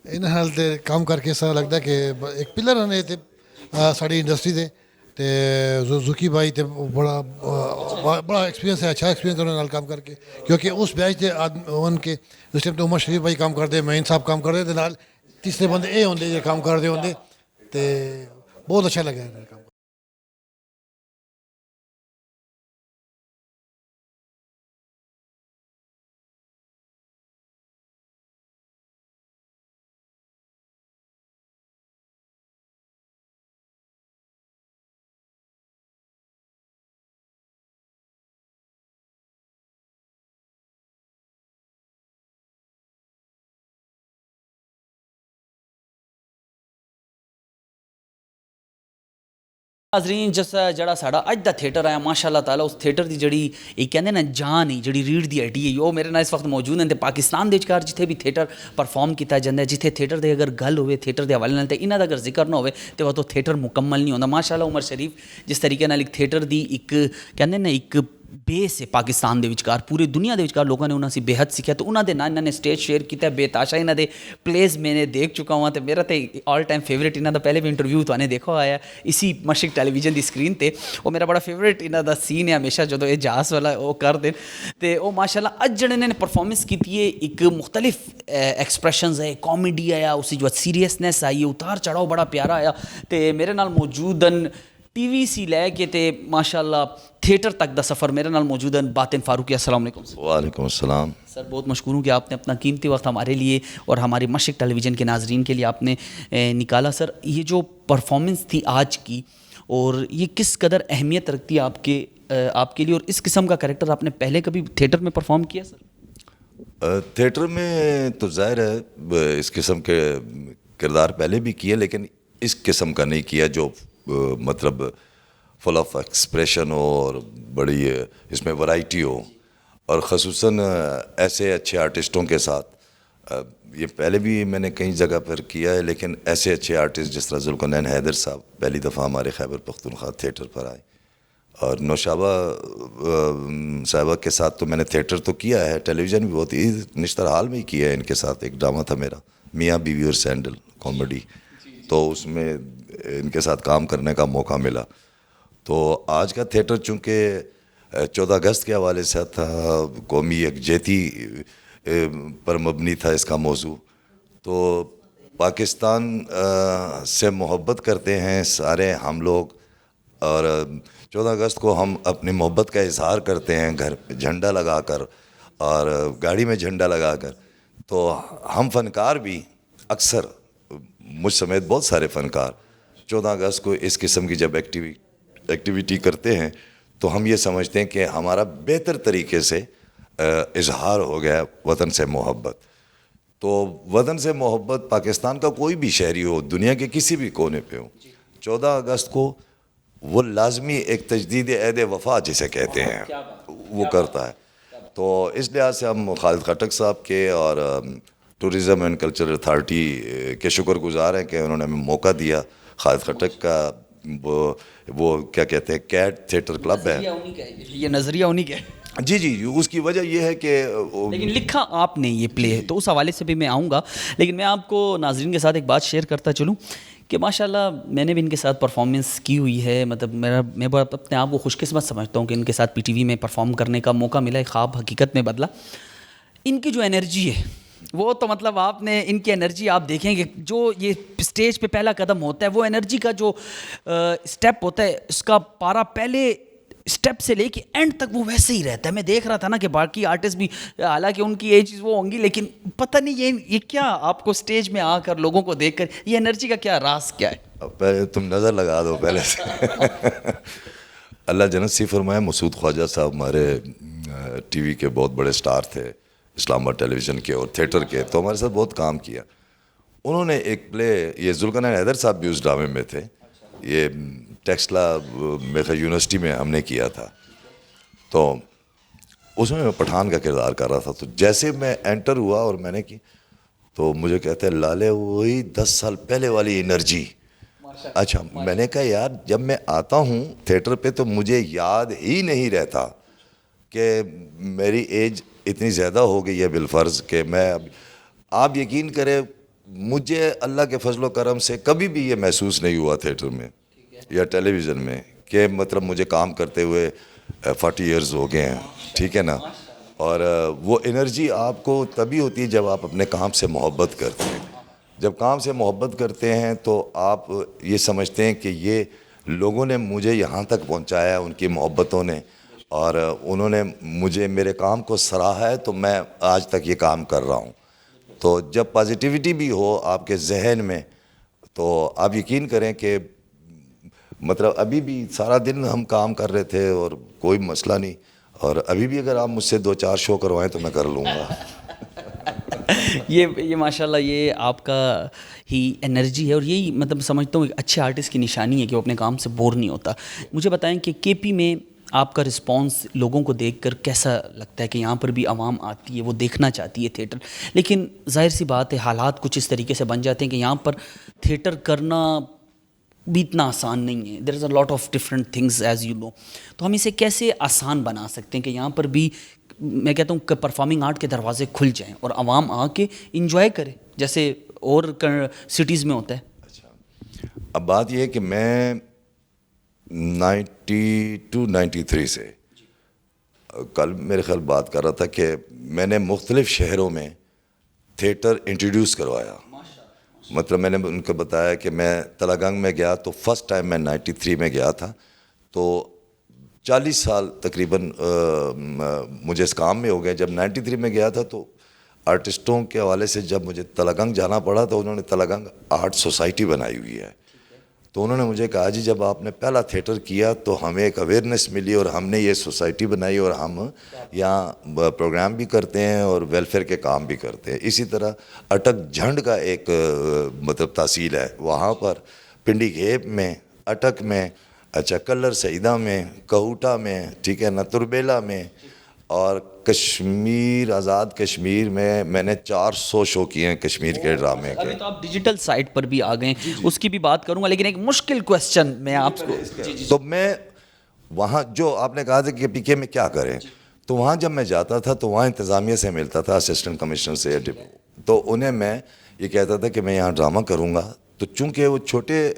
ਇਹਨਾਂ ਨਾਲ ਤੇ ਕੰਮ ਕਰਕੇ ਸਾਰਾ ਲੱਗਦਾ ਕਿ ਇੱਕ ਪਿਲਰ ਨੇ ਤੇ ਸਾਡੀ ਇੰਡਸਟਰੀ ਦੇ ਤੇ ਜ਼ੁਕੀ ਭਾਈ ਤੇ ਬੜਾ ਐਕਸਪੀਰੀਅੰਸ ਹੈ, ਅੱਛਾ ਐਕਸਪੀਰੀਅੰਸ ਉਹਨਾਂ ਨਾਲ ਕੰਮ ਕਰਕੇ, ਕਿਉਂਕਿ ਉਸ ਬੈਚ ਦੇ ਉਹਨਾਂ ਕੇ ਉਸ ਟਾਈਮ ਤੇ ਉਮਰ ਸ਼ਰੀਫ ਭਾਈ ਕੰਮ ਕਰਦੇ, ਮਹੀਨ ਸਾਹਿਬ ਕੰਮ ਕਰਦੇ ਤੇ ਨਾਲ ਤੀਸਰੇ ਬੰਦੇ ਇਹ ਹੁੰਦੇ ਜਿਹੜੇ ਕੰਮ ਕਰਦੇ ਹੁੰਦੇ ਤੇ ਬਹੁਤ ਅੱਛਾ ਲੱਗਾ ਇਹਨਾਂ ਕੰਮ। ਨਾਜ਼ਰੀਨ ਜਿਹੜਾ ਸਾਡਾ ਅੱਜ ਦਾ ਥੀਏਟਰ ਆਇਆ ਮਾਸ਼ਾਅੱਲਾ ਤਾਲਾ, ਉਸ ਥੀਏਟਰ ਦੀ ਜਿਹੜੀ ਇਹ ਕਹਿੰਦੇ ਨਾ ਜਾਨ ਹੀ ਜਿਹੜੀ ਰੀੜ ਦੀ ਹੱਡੀ ਹੈ, ਉਹ ਮੇਰੇ ਨਾਲ ਇਸ ਵਕਤ ਮੌਜੂਦ ਨੇ। ਤੇ ਪਾਕਿਸਤਾਨ ਦੇ ਵਿਚਕਾਰ ਜਿੱਥੇ ਵੀ ਥੀਏਟਰ ਪਰਫਾਰਮ ਕੀਤਾ ਜਾਂਦਾ, ਜਿੱਥੇ ਥੀਏਟਰ ਦੀ ਅਗਰ ਗੱਲ ਹੋਵੇ ਥੀਏਟਰ ਦੇ ਹਵਾਲੇ ਨਾਲ ਤੇ ਇਹਨਾਂ ਦਾ ਅਗਰ ਜ਼ਿਕਰ ਨਾ ਹੋਵੇ ਤੇ ਉਹ ਥੀਏਟਰ ਮੁਕੰਮਲ ਨਹੀਂ ਹੁੰਦਾ। ਮਾਸ਼ਾਅੱਲਾ ਉਮਰ ਸ਼ਰੀਫ ਜਿਸ ਤਰੀਕੇ ਨਾਲ ਇੱਕ ਥੀਏਟਰ ਦੀ ਇੱਕ ਕਹਿੰਦੇ ਨਾ ਇੱਕ ਬੇਸ ਹੈ ਪਾਕਿਸਤਾਨ ਦੇ ਵਿਚਕਾਰ, ਪੂਰੀ ਦੁਨੀਆ ਦੇ ਵਿਚਕਾਰ ਲੋਕਾਂ ਨੇ ਉਹਨਾਂ ਸੀ ਬੇਹੱਦ ਸਿੱਖਿਆ ਤੇ ਉਹਨਾਂ ਦੇ ਨਾਲ ਇਹਨਾਂ ਨੇ ਸਟੇਜ ਸ਼ੇਅਰ ਕੀਤਾ। ਬੇਤਾਸ਼ਾ ਇਹਨਾਂ ਦੇ ਪਲੇਸ ਮੈਨੇ ਦੇਖ ਚੁੱਕਾ ਹਾਂ ਤੇ ਮੇਰਾ ਤੇ ਆਲ ਟਾਈਮ ਫੇਵਰੇਟ ਇਹਨਾਂ ਦਾ ਪਹਿਲੇ ਵੀ ਇੰਟਰਵਿਊ ਤੁਹਾਨੂੰ ਦੇਖਿਆ ਹੋਇਆ ਇਸੀ ਮਸ਼ਰਕ ਟੈਲੀਵਿਜ਼ਨ ਦੀ ਸਕਰੀਨ ਤੇ, ਉਹ ਮੇਰਾ ਬੜਾ ਫੇਵਰੇਟ ਇਹਨਾਂ ਦਾ ਸੀਨ ਹੈ ਹਮੇਸ਼ਾ ਜਦੋਂ ਇਹ ਜਹਾਜ਼ ਵਾਲਾ ਉਹ ਕਰਦੇ ਤੇ ਉਹ ਮਾਸ਼ਾਅੱਲਾ ਅੱਜ ਜਿਹੜੇ ਇਹਨਾਂ ਨੇ ਪਰਫਾਰਮੈਂਸ ਕੀਤੀ ਹੈ ਇੱਕ ਮੁਖਤਲਿਫ ਐਕਸਪ੍ਰੈਸ਼ਨਸ ਹੈ, ਕਾਮੇਡੀ ਆਇਆ, ਉसी जो सीरियसनेस आई, उतार चढ़ाव बड़ा प्यारा आया। तो मेरे नाल मौजूद TV सी लैके तो माशाअल्लाह थिएटर तक का सफ़र मेरे नाल मौजूद हैं बातिन फारूकी। अस्सलाम वालेकुम। वालेकुम अस्सलाम। सर बहुत मशकूर हूँ कि आपने अपना कीमती वक्त हमारे लिए और हमारे मशरक टेलीविज़न के नाजरीन के लिए आपने निकाला। सर ये जो परफॉर्मेंस थी आज की और ये किस कदर अहमियत रखती है आपके लिए, और इस किस्म का कैरेक्टर आपने पहले कभी थिएटर में परफॉर्म किया? सर थिएटर में तो ज़ाहिर है इस किस्म के किरदार पहले भी किए, लेकिन इस किस्म का नहीं किया जो मतलब फुल ऑफ एक्सप्रेशन हो और बड़ी इसमें वैरायटी हो, और ख़ुसूसन ऐसे अच्छे आर्टिस्टों के साथ। ये पहले भी मैंने कई जगह पर किया है, लेकिन ऐसे अच्छे आर्टिस्ट जिस तरह ज़ुल्करनैन हैदर साहब पहली दफ़ा हमारे खैबर पख्तूनख्वा थिएटर पर आए, और नौशाबा साहिबा के साथ तो मैंने थिएटर तो किया है, टेलीविज़न भी बहुत ही निश्तर हाल में ही किया है इनके साथ। एक ड्रामा था मेरा मियाँ बीवी और सैंडल कॉमेडी, तो उसमें इनके साथ काम करने का मौका मिला। तो आज का थिएटर चूँकि 14 अगस्त के हवाले से था, कौमी यकजहती पर मबनी था इसका मौजू, तो पाकिस्तान से मोहब्बत करते हैं सारे हम लोग, और 14 अगस्त को हम अपनी मोहब्बत का इजहार करते हैं घर पे झंडा लगाकर और गाड़ी में झंडा लगाकर। तो हम फ़नकार भी अक्सर, मुझ समेत बहुत सारे फ़नकार 14 अगस्त को इस किस्म की जब एक्टिविटी करते हैं तो हम ये समझते हैं कि हमारा बेहतर तरीके से इजहार हो गया वतन से मोहब्बत। तो वतन से मोहब्बत पाकिस्तान का कोई भी शहरी हो, दुनिया के किसी भी कोने पे हो, 14 अगस्त को وہ لازمی ایک تجدید عہد وفا جسے کہتے ہیں وہ کرتا ہے. تو اس لحاظ سے ہم خالد خٹک صاحب کے اور ٹورزم اینڈ کلچر اتھارٹی کے شکر گزار ہیں کہ انہوں نے ہمیں موقع دیا. خالد خٹک کا وہ کیا کہتے ہیں کیٹ تھیٹر کلب ہے, یہ نظریہ انہی کا ہے. جی اس کی وجہ یہ ہے کہ لیکن لکھا آپ نے یہ پلے, تو اس حوالے سے بھی میں آؤں گا. لیکن میں آپ کو ناظرین کے ساتھ ایک بات شیئر کرتا چلوں کہ ماشاءاللہ میں نے بھی ان کے ساتھ پرفارمنس کی ہوئی ہے. مطلب میں اپنے آپ کو خوش قسمت سمجھتا ہوں کہ ان کے ساتھ پی ٹی وی میں پرفارم کرنے کا موقع ملا, ایک خواب حقیقت میں بدلا. ان کی جو انرجی ہے وہ تو مطلب آپ نے ان کی انرجی آپ دیکھیں کہ جو یہ اسٹیج پہ پہلا قدم ہوتا ہے وہ انرجی کا جو اسٹیپ ہوتا ہے اس کا پارا پہلے اسٹیپ سے لے کے اینڈ تک وہ ویسے ہی رہتا ہے. میں دیکھ رہا تھا نا کہ باقی آرٹسٹ بھی حالانکہ ان کی ایج وہ ہوں گی لیکن پتہ نہیں یہ کیا آپ کو اسٹیج میں آ کر لوگوں کو دیکھ کر یہ انرجی کا کیا راز کیا ہے؟ پہلے تم نظر لگا دو پہلے سے. اللہ جنت سی فرمائے. مسعود خواجہ صاحب ہمارے ٹی وی کے بہت بڑے سٹار تھے, اسلام آباد ٹیلی ویژن کے اور تھیٹر کے, تو ہمارے ساتھ بہت کام کیا. انہوں نے ایک پلے, یہ ذوالقرنین حیدر صاحب بھی اس ڈرامے میں تھے, یہ ٹیکسلا میرے یونیورسٹی میں ہم نے کیا تھا. تو اس میں پٹھان کا کردار کر رہا تھا. تو جیسے میں انٹر ہوا اور میں نے کی تو مجھے کہتے ہیں لالے وہی 10 سال پہلے والی انرجی. اچھا, میں نے کہا یار جب میں آتا ہوں تھیٹر پہ تو مجھے یاد ہی نہیں رہتا کہ میری ایج اتنی زیادہ ہو گئی ہے بالفرض کہ میں آپ یقین کریں مجھے اللہ کے فضل و کرم سے کبھی بھی یہ محسوس نہیں ہوا تھیٹر میں یا ٹیلی ویژن میں کہ مطلب مجھے کام کرتے ہوئے 40 ایئرز ہو گئے ہیں, ٹھیک ہے نا. اور وہ انرجی آپ کو تبھی ہوتی ہے جب آپ اپنے کام سے محبت کرتے ہیں. جب کام سے محبت کرتے ہیں تو آپ یہ سمجھتے ہیں کہ یہ لوگوں نے مجھے یہاں تک پہنچایا, ان کی محبتوں نے, اور انہوں نے مجھے میرے کام کو سراہا ہے تو میں آج تک یہ کام کر رہا ہوں. تو جب پازیٹیوٹی بھی ہو آپ کے ذہن میں تو آپ یقین کریں کہ مطلب ابھی بھی سارا دن ہم کام کر رہے تھے اور کوئی مسئلہ نہیں, اور ابھی بھی اگر آپ مجھ سے 2-4 شو کروائیں تو میں کر لوں گا. یہ ماشاءاللہ یہ آپ کا ہی انرجی ہے, اور یہی مطلب سمجھتا ہوں ایک اچھے آرٹسٹ کی نشانی ہے کہ وہ اپنے کام سے بور نہیں ہوتا. مجھے بتائیں کہ کے پی میں آپ کا رسپانس لوگوں کو دیکھ کر کیسا لگتا ہے کہ یہاں پر بھی عوام آتی ہے, وہ دیکھنا چاہتی ہے تھیٹر, لیکن ظاہر سی بات ہے حالات کچھ اس طریقے سے بن جاتے ہیں کہ یہاں پر تھیٹر کرنا بھی اتنا آسان نہیں ہے. There is a lot of different things as you know. تو ہم اسے کیسے آسان بنا سکتے ہیں کہ یہاں پر بھی میں کہتا ہوں کہ پرفارمنگ آرٹ کے دروازے کھل جائیں اور عوام آ کے انجوائے کرے جیسے اور سٹیز میں ہوتا ہے؟ اچھا, اب بات یہ ہے کہ میں 92-93 سے کل میرے خیال بات کر رہا تھا کہ میں نے مختلف شہروں میں تھیٹر انٹروڈیوس کروایا. مطلب میں نے ان کو بتایا کہ میں تلاگنگ میں گیا تو فرسٹ ٹائم میں 93 میں گیا تھا, تو 40 سال تقریباً مجھے اس کام میں ہو گئے. جب 93 میں گیا تھا تو آرٹسٹوں کے حوالے سے جب مجھے تلاگنگ جانا پڑا تو انہوں نے تلاگنگ آرٹ سوسائٹی بنائی ہوئی ہے. تو انہوں نے مجھے کہا جی جب آپ نے پہلا تھیٹر کیا تو ہمیں ایک اویئرنیس ملی اور ہم نے یہ سوسائٹی بنائی اور ہم یہاں پروگرام بھی کرتے ہیں اور ویلفیئر کے کام بھی کرتے ہیں. اسی طرح اٹک جھنڈ کا ایک مطلب تحصیل ہے وہاں پر, پنڈی گھیپ میں, اٹک میں, اچھا کلر سعیدہ میں, کہوٹا میں, ٹھیک ہے نا, تربیلا میں, اور کشمیر آزاد کشمیر میں نے 400 شو کیے ہیں کشمیر کے ڈرامے کے. ابھی تو آپ ڈیجیٹل سائٹ پر بھی آ گئے ہیں, اس کی بھی بات کروں گا, لیکن ایک مشکل کوسچن میں آپ کو. تو میں وہاں جو آپ نے کہا تھا کہ پی کے میں کیا کریں, تو وہاں جب میں جاتا تھا تو وہاں انتظامیہ سے ملتا تھا, اسسٹنٹ کمشنر سے, تو انہیں میں یہ کہتا تھا کہ میں یہاں ڈرامہ کروں گا. تو چونکہ وہ چھوٹے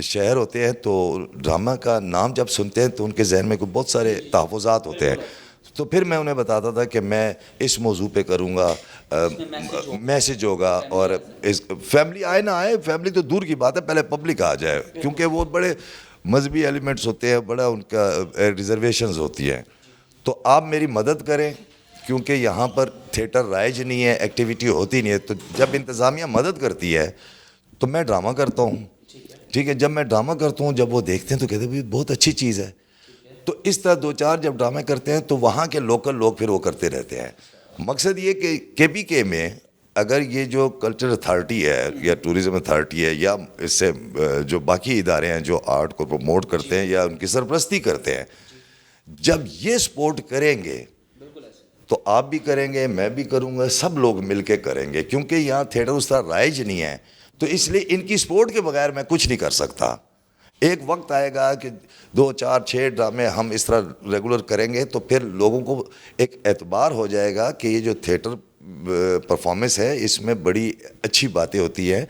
شہر ہوتے ہیں تو ڈرامہ کا نام جب سنتے ہیں تو ان کے ذہن میں بہت سارے تحفظات ہوتے ہیں. تو پھر میں انہیں بتاتا تھا کہ میں اس موضوع پہ کروں گا, میسج ہوگا, اور فیملی آئے نہ آئے, فیملی تو دور کی بات ہے, پہلے پبلک آ جائے, کیونکہ وہ بڑے مذہبی ایلیمنٹس ہوتے ہیں, بڑا ان کا ریزرویشنز ہوتی ہیں. تو آپ میری مدد کریں کیونکہ یہاں پر تھیٹر رائج نہیں ہے, ایکٹیویٹی ہوتی نہیں ہے. تو جب انتظامیہ مدد کرتی ہے تو میں ڈرامہ کرتا ہوں, ٹھیک ہے. جب میں ڈرامہ کرتا ہوں جب وہ دیکھتے ہیں تو کہتے ہیں بہت اچھی چیز ہے. تو اس طرح 2-4 جب ڈرامے کرتے ہیں تو وہاں کے لوکل لوگ پھر وہ کرتے رہتے ہیں. مقصد یہ کہ کے پی کے میں اگر یہ جو کلچر اتھارٹی ہے یا ٹورزم اتھارٹی ہے یا اس سے جو باقی ادارے ہیں جو آرٹ کو پروموٹ کرتے ہیں یا ان کی سرپرستی کرتے ہیں، جب یہ سپورٹ کریں گے تو آپ بھی کریں گے، میں بھی کروں گا، سب لوگ مل کے کریں گے، کیونکہ یہاں تھیٹر اس طرح رائج نہیں ہے، تو اس لیے ان کی سپورٹ کے بغیر میں کچھ نہیں کر سکتا۔ ایک وقت آئے گا کہ 2 4 6 ڈرامے ہم اس طرح ریگولر کریں گے تو پھر لوگوں کو ایک اعتبار ہو جائے گا کہ یہ جو تھیٹر پرفارمنس ہے اس میں بڑی اچھی باتیں ہوتی ہیں،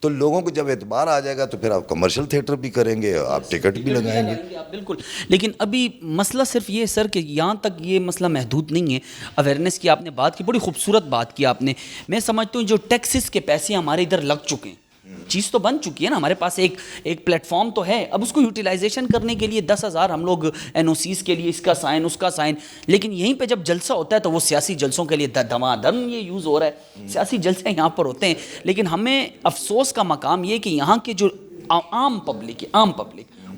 تو لوگوں کو جب اعتبار آ جائے گا تو پھر آپ کمرشل تھیٹر بھی کریں گے، آپ ٹکٹ بھی لگائیں گے۔ آپ بالکل، لیکن ابھی مسئلہ صرف یہ ہے سر کہ یہاں تک یہ مسئلہ محدود نہیں ہے۔ اویئرنیس کی آپ نے بات کی، بڑی خوبصورت بات کی آپ نے۔ میں سمجھتا ہوں جو ٹیکسز کے پیسے ہمارے ادھر لگ چکے ہیں، چیز تو بن چکی ہے نا، ہمارے پاس ایک پلیٹ فارم تو ہے، اب اس کو یوٹیلائزیشن کرنے کے لیے 10,000 ہم لوگ این او سیز کے لیے اس کا سائن اس کا سائن، لیکن یہیں پہ جب جلسہ ہوتا ہے تو وہ سیاسی جلسوں کے لیے دھما دھم یہ یوز ہو رہا ہے، سیاسی جلسے یہاں پر ہوتے ہیں۔ لیکن ہمیں افسوس کا مقام یہ کہ یہاں کے جو عام پبلک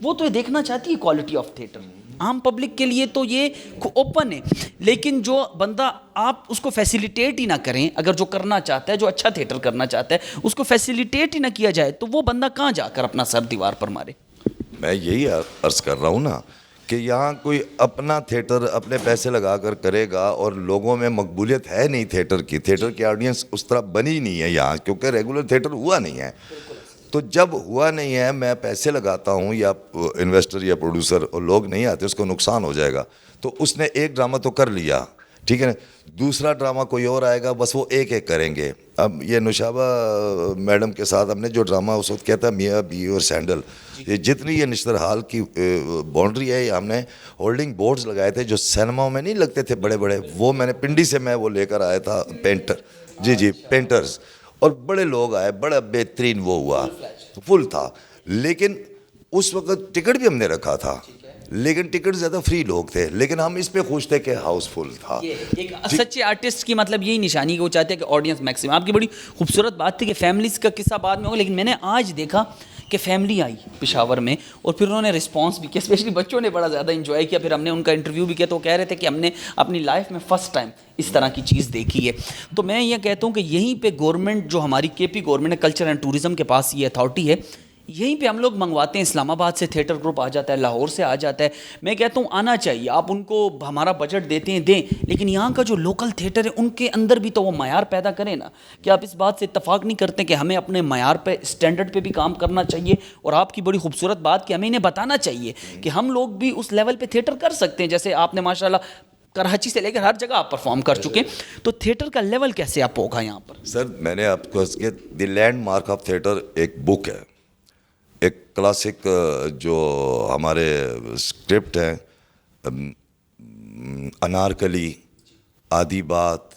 وہ تو یہ دیکھنا چاہتی ہے کوالٹی آف تھیٹر، عام پبلک کے لیے تو یہ اوپن ہے، لیکن جو بندہ آپ اس کو فیسیلیٹیٹ ہی نہ کریں، اگر جو کرنا چاہتا ہے، جو اچھا تھیٹر کرنا چاہتا ہے، اس کو فیسیلیٹیٹ ہی نہ کیا جائے تو وہ بندہ کہاں جا کر اپنا سر دیوار پر مارے؟ میں یہی عرض کر رہا ہوں نا کہ یہاں کوئی اپنا تھیٹر اپنے پیسے لگا کر کرے گا اور لوگوں میں مقبولیت ہے نہیں تھیٹر کی آڈینس اس طرح بنی نہیں ہے یہاں، کیونکہ ریگولر تھیٹر ہوا نہیں ہے۔ تو جب ہوا نہیں ہے، میں پیسے لگاتا ہوں یا انویسٹر یا پروڈیوسر اور لوگ نہیں آتے، اس کو نقصان ہو جائے گا، تو اس نے ایک ڈرامہ تو کر لیا، ٹھیک ہے نا، دوسرا ڈرامہ کوئی اور آئے گا، بس وہ ایک کریں گے۔ اب یہ نوشابہ میڈم کے ساتھ ہم نے جو ڈرامہ اس وقت کیا تھا میاں بیوی اور سینڈل، یہ جتنی یہ نشتر حال کی باؤنڈری ہے، ہم نے ہولڈنگ بورڈز لگائے تھے جو سینماؤں میں نہیں لگتے تھے بڑے بڑے، وہ میں نے پنڈی سے میں وہ لے کر آیا تھا، پینٹر، جی پینٹرز، اور بڑے لوگ آئے، بڑا بہترین وہ ہوا، فل تھا۔ لیکن اس وقت ٹکٹ بھی ہم نے رکھا تھا، لیکن ٹکٹ زیادہ فری لوگ تھے، لیکن ہم اس پہ خوش تھے کہ ہاؤس فل تھا۔ ایک سچے آرٹسٹ کی مطلب یہی نشانی کہ وہ چاہتے ہیں کہ آڈینس میکسیمم۔ آپ کی بڑی خوبصورت بات تھی کہ فیملیز کا قصہ بعد میں ہوگا، لیکن میں نے آج دیکھا کہ فیملی آئی پشاور میں اور پھر انہوں نے رسپانس بھی کیا، اسپیشلی بچوں نے بڑا زیادہ انجوائے کیا۔ پھر ہم نے ان کا انٹرویو بھی کیا تو وہ کہہ رہے تھے کہ ہم نے اپنی لائف میں فرسٹ ٹائم اس طرح کی چیز دیکھی ہے۔ تو میں یہ کہتا ہوں کہ یہیں پہ گورنمنٹ، جو ہماری کے پی گورنمنٹ ہے، کلچر اینڈ ٹورزم کے پاس یہ اتھارٹی ہے، یہیں پہ ہم لوگ منگواتے ہیں، اسلام آباد سے تھیٹر گروپ آ جاتا ہے، لاہور سے آ جاتا ہے۔ میں کہتا ہوں آنا چاہیے، آپ ان کو ہمارا بجٹ دیتے ہیں دیں، لیکن یہاں کا جو لوکل تھیٹر ہے ان کے اندر بھی تو وہ معیار پیدا کریں نا۔ کہ آپ اس بات سے اتفاق نہیں کرتے کہ ہمیں اپنے معیار پہ، اسٹینڈرڈ پہ بھی کام کرنا چاہیے، اور آپ کی بڑی خوبصورت بات کہ ہمیں انہیں بتانا چاہیے کہ ہم لوگ بھی اس لیول پہ تھیٹر کر سکتے ہیں، جیسے آپ نے ماشاءاللہ کراچی سے لے کر ہر جگہ آپ پرفارم کر چکے ہیں، تو تھیٹر کا لیول کیسے آپ ہوگا یہاں پر؟ سر میں نے آپ کو the landmark of theatre ایک بک ہے، ایک کلاسک جو ہمارے اسکرپٹ ہیں، انارکلی، آدھی بات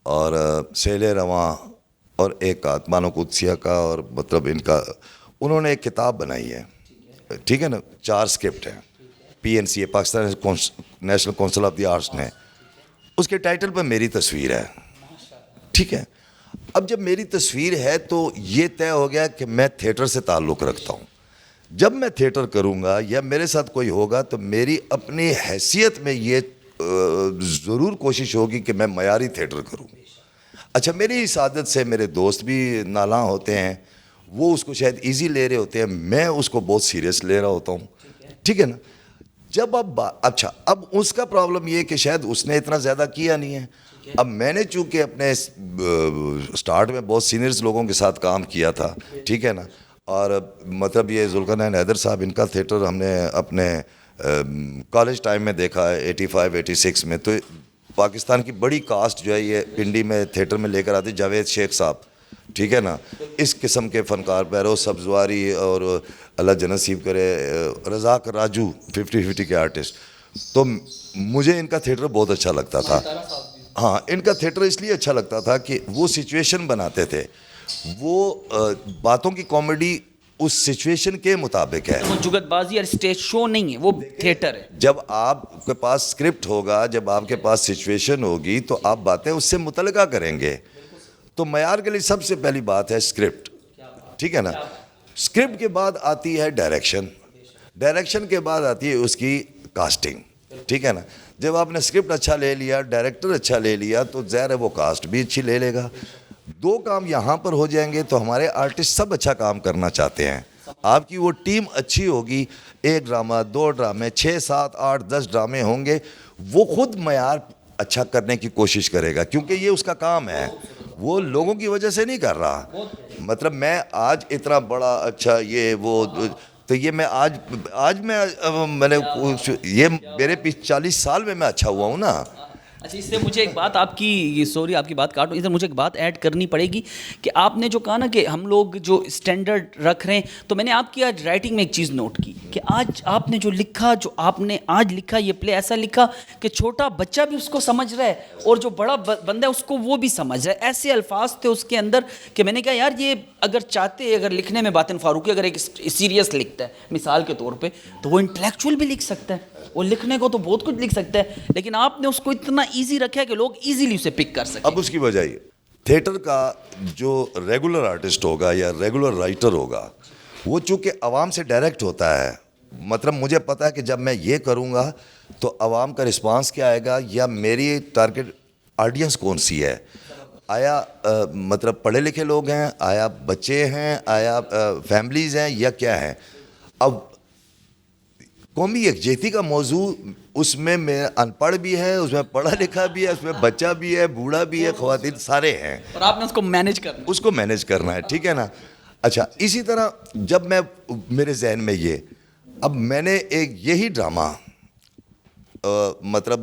اور سیل رواں اور ایک آتمان قدسیہ کا، اور مطلب ان کا انہوں نے ایک کتاب بنائی ہے، ٹھیک ہے نا، 4 اسکرپٹ ہیں، PNCA Pakistan national council of the arts نے، اس کے ٹائٹل پہ میری تصویر ہے، ٹھیک ہے۔ اب جب میری تصویر ہے تو یہ طے ہو گیا کہ میں تھیٹر سے تعلق رکھتا ہوں، جب میں تھیٹر کروں گا یا میرے ساتھ کوئی ہوگا تو میری اپنی حیثیت میں یہ ضرور کوشش ہوگی کہ میں معیاری تھیٹر کروں۔ اچھا، میری اس عادت سے میرے دوست بھی نالاں ہوتے ہیں، وہ اس کو شاید ایزی لے رہے ہوتے ہیں، میں اس کو بہت سیریس لے رہا ہوتا ہوں، ٹھیک ہے نا۔ جب اچھا، اب اس کا پرابلم یہ کہ شاید اس نے اتنا زیادہ کیا نہیں ہے، اب میں نے چونکہ اپنے سٹارٹ میں بہت سینئرز لوگوں کے ساتھ کام کیا تھا، ٹھیک ہے نا، اور مطلب یہ ذوالقرنین حیدر صاحب، ان کا تھیٹر ہم نے اپنے کالج ٹائم میں دیکھا ہے 85 86 میں، تو پاکستان کی بڑی کاسٹ جو ہے یہ پنڈی میں تھیٹر میں لے کر آتے، جاوید شیخ صاحب، ٹھیک ہے نا، اس قسم کے فنکار، پیرو سبزواری اور اللہ جنت نصیب کرے رزاق راجو 50-50 کے آرٹسٹ، تو مجھے ان کا تھیٹر بہت اچھا لگتا تھا۔ ہاں، ان کا تھیٹر اس لیے اچھا لگتا تھا کہ وہ سچویشن بناتے تھے، وہ باتوں کی کامیڈی اس سچویشن کے مطابق ہے، وہ جگت بازی اور اسٹیج شو نہیں ہے، وہ تھیٹر ہے۔ جب آپ کے پاس اسکرپٹ ہوگا، جب آپ کے پاس سچویشن ہوگی تو آپ باتیں اس سے متعلقہ کریں گے۔ تو معیار کے لیے سب سے پہلی بات ہے اسکرپٹ، ٹھیک ہے نا۔ اسکرپٹ کے بعد آتی ہے ڈائریکشن، ڈائریکشن کے بعد آتی ہے اس کی کاسٹنگ، ٹھیک ہے نا۔ جب آپ نے اسکرپٹ اچھا لے لیا، ڈائریکٹر اچھا لے لیا، تو ظاہر ہے وہ کاسٹ بھی اچھی لے لے گا، दो काम यहाँ पर हो जाएंगे तो हमारे आर्टिस्ट सब अच्छा काम करना चाहते हैं. आपकी वो टीम अच्छी होगी, 1 ड्रामा 2 ड्रामे 6 7 8 10 ड्रामे होंगे, वो खुद मयार अच्छा करने की कोशिश करेगा, क्योंकि ये उसका काम है, वो लोगों की वजह से नहीं कर रहा. मतलब मैं आज इतना बड़ा अच्छा ये वो, तो ये मैं आज मैंने ये मेरे 40 साल में मैं अच्छा हुआ हूँ ना. अच्छा, इससे मुझे एक बात आपकी, सॉरी आपकी बात काटूं, इससे मुझे एक बात ऐड करनी पड़ेगी कि आपने जो कहा ना कि हम लोग जो स्टैंडर्ड रख रहे हैं, तो मैंने आपकी आज राइटिंग में एक चीज़ नोट की कि आज आपने जो लिखा, जो आपने आज लिखा, ये प्ले ऐसा लिखा कि छोटा बच्चा भी उसको समझ रहा है और जो बड़ा बंदा है उसको वो भी समझ रहा है. ऐसे अल्फाज थे उसके अंदर कि मैंने कहा यार ये अगर चाहते, अगर लिखने में बातिन फारूकी अगर एक सीरियस लिखता है मिसाल के तौर पे, तो वो इंटेलेक्चुअल भी लिख सकता है, वो लिखने को तो बहुत कुछ लिख सकता है, लेकिन आपने उसको इतना इजी रखा है कि लोग इजीली उसे पिक कर सकें. अब उसकी वजह ये, थिएटर का जो रेगुलर आर्टिस्ट होगा या रेगुलर राइटर होगा, वो चूँकि आवाम से डायरेक्ट होता है, मतलब मुझे पता है कि जब मैं ये करूँगा तो आवाम का रिस्पांस क्या आएगा, या मेरी टारगेट ऑडियंस कौन सी है, आया मतलब पढ़े लिखे लोग हैं, आया बच्चे हैं, आया फैमिलीज़ हैं, या क्या है. अब कौमी यकजहती का मौजू, उसमें मैं अनपढ़ भी है, उसमें पढ़ा लिखा भी है, उसमें बच्चा भी है, बूढ़ा भी है, ख़वातीन सारे हैं, और आपने उसको मैनेज करना है. ठीक है ना. अच्छा, इसी तरह जब मैं, मेरे जहन में ये, अब मैंने एक यही ड्रामा मतलब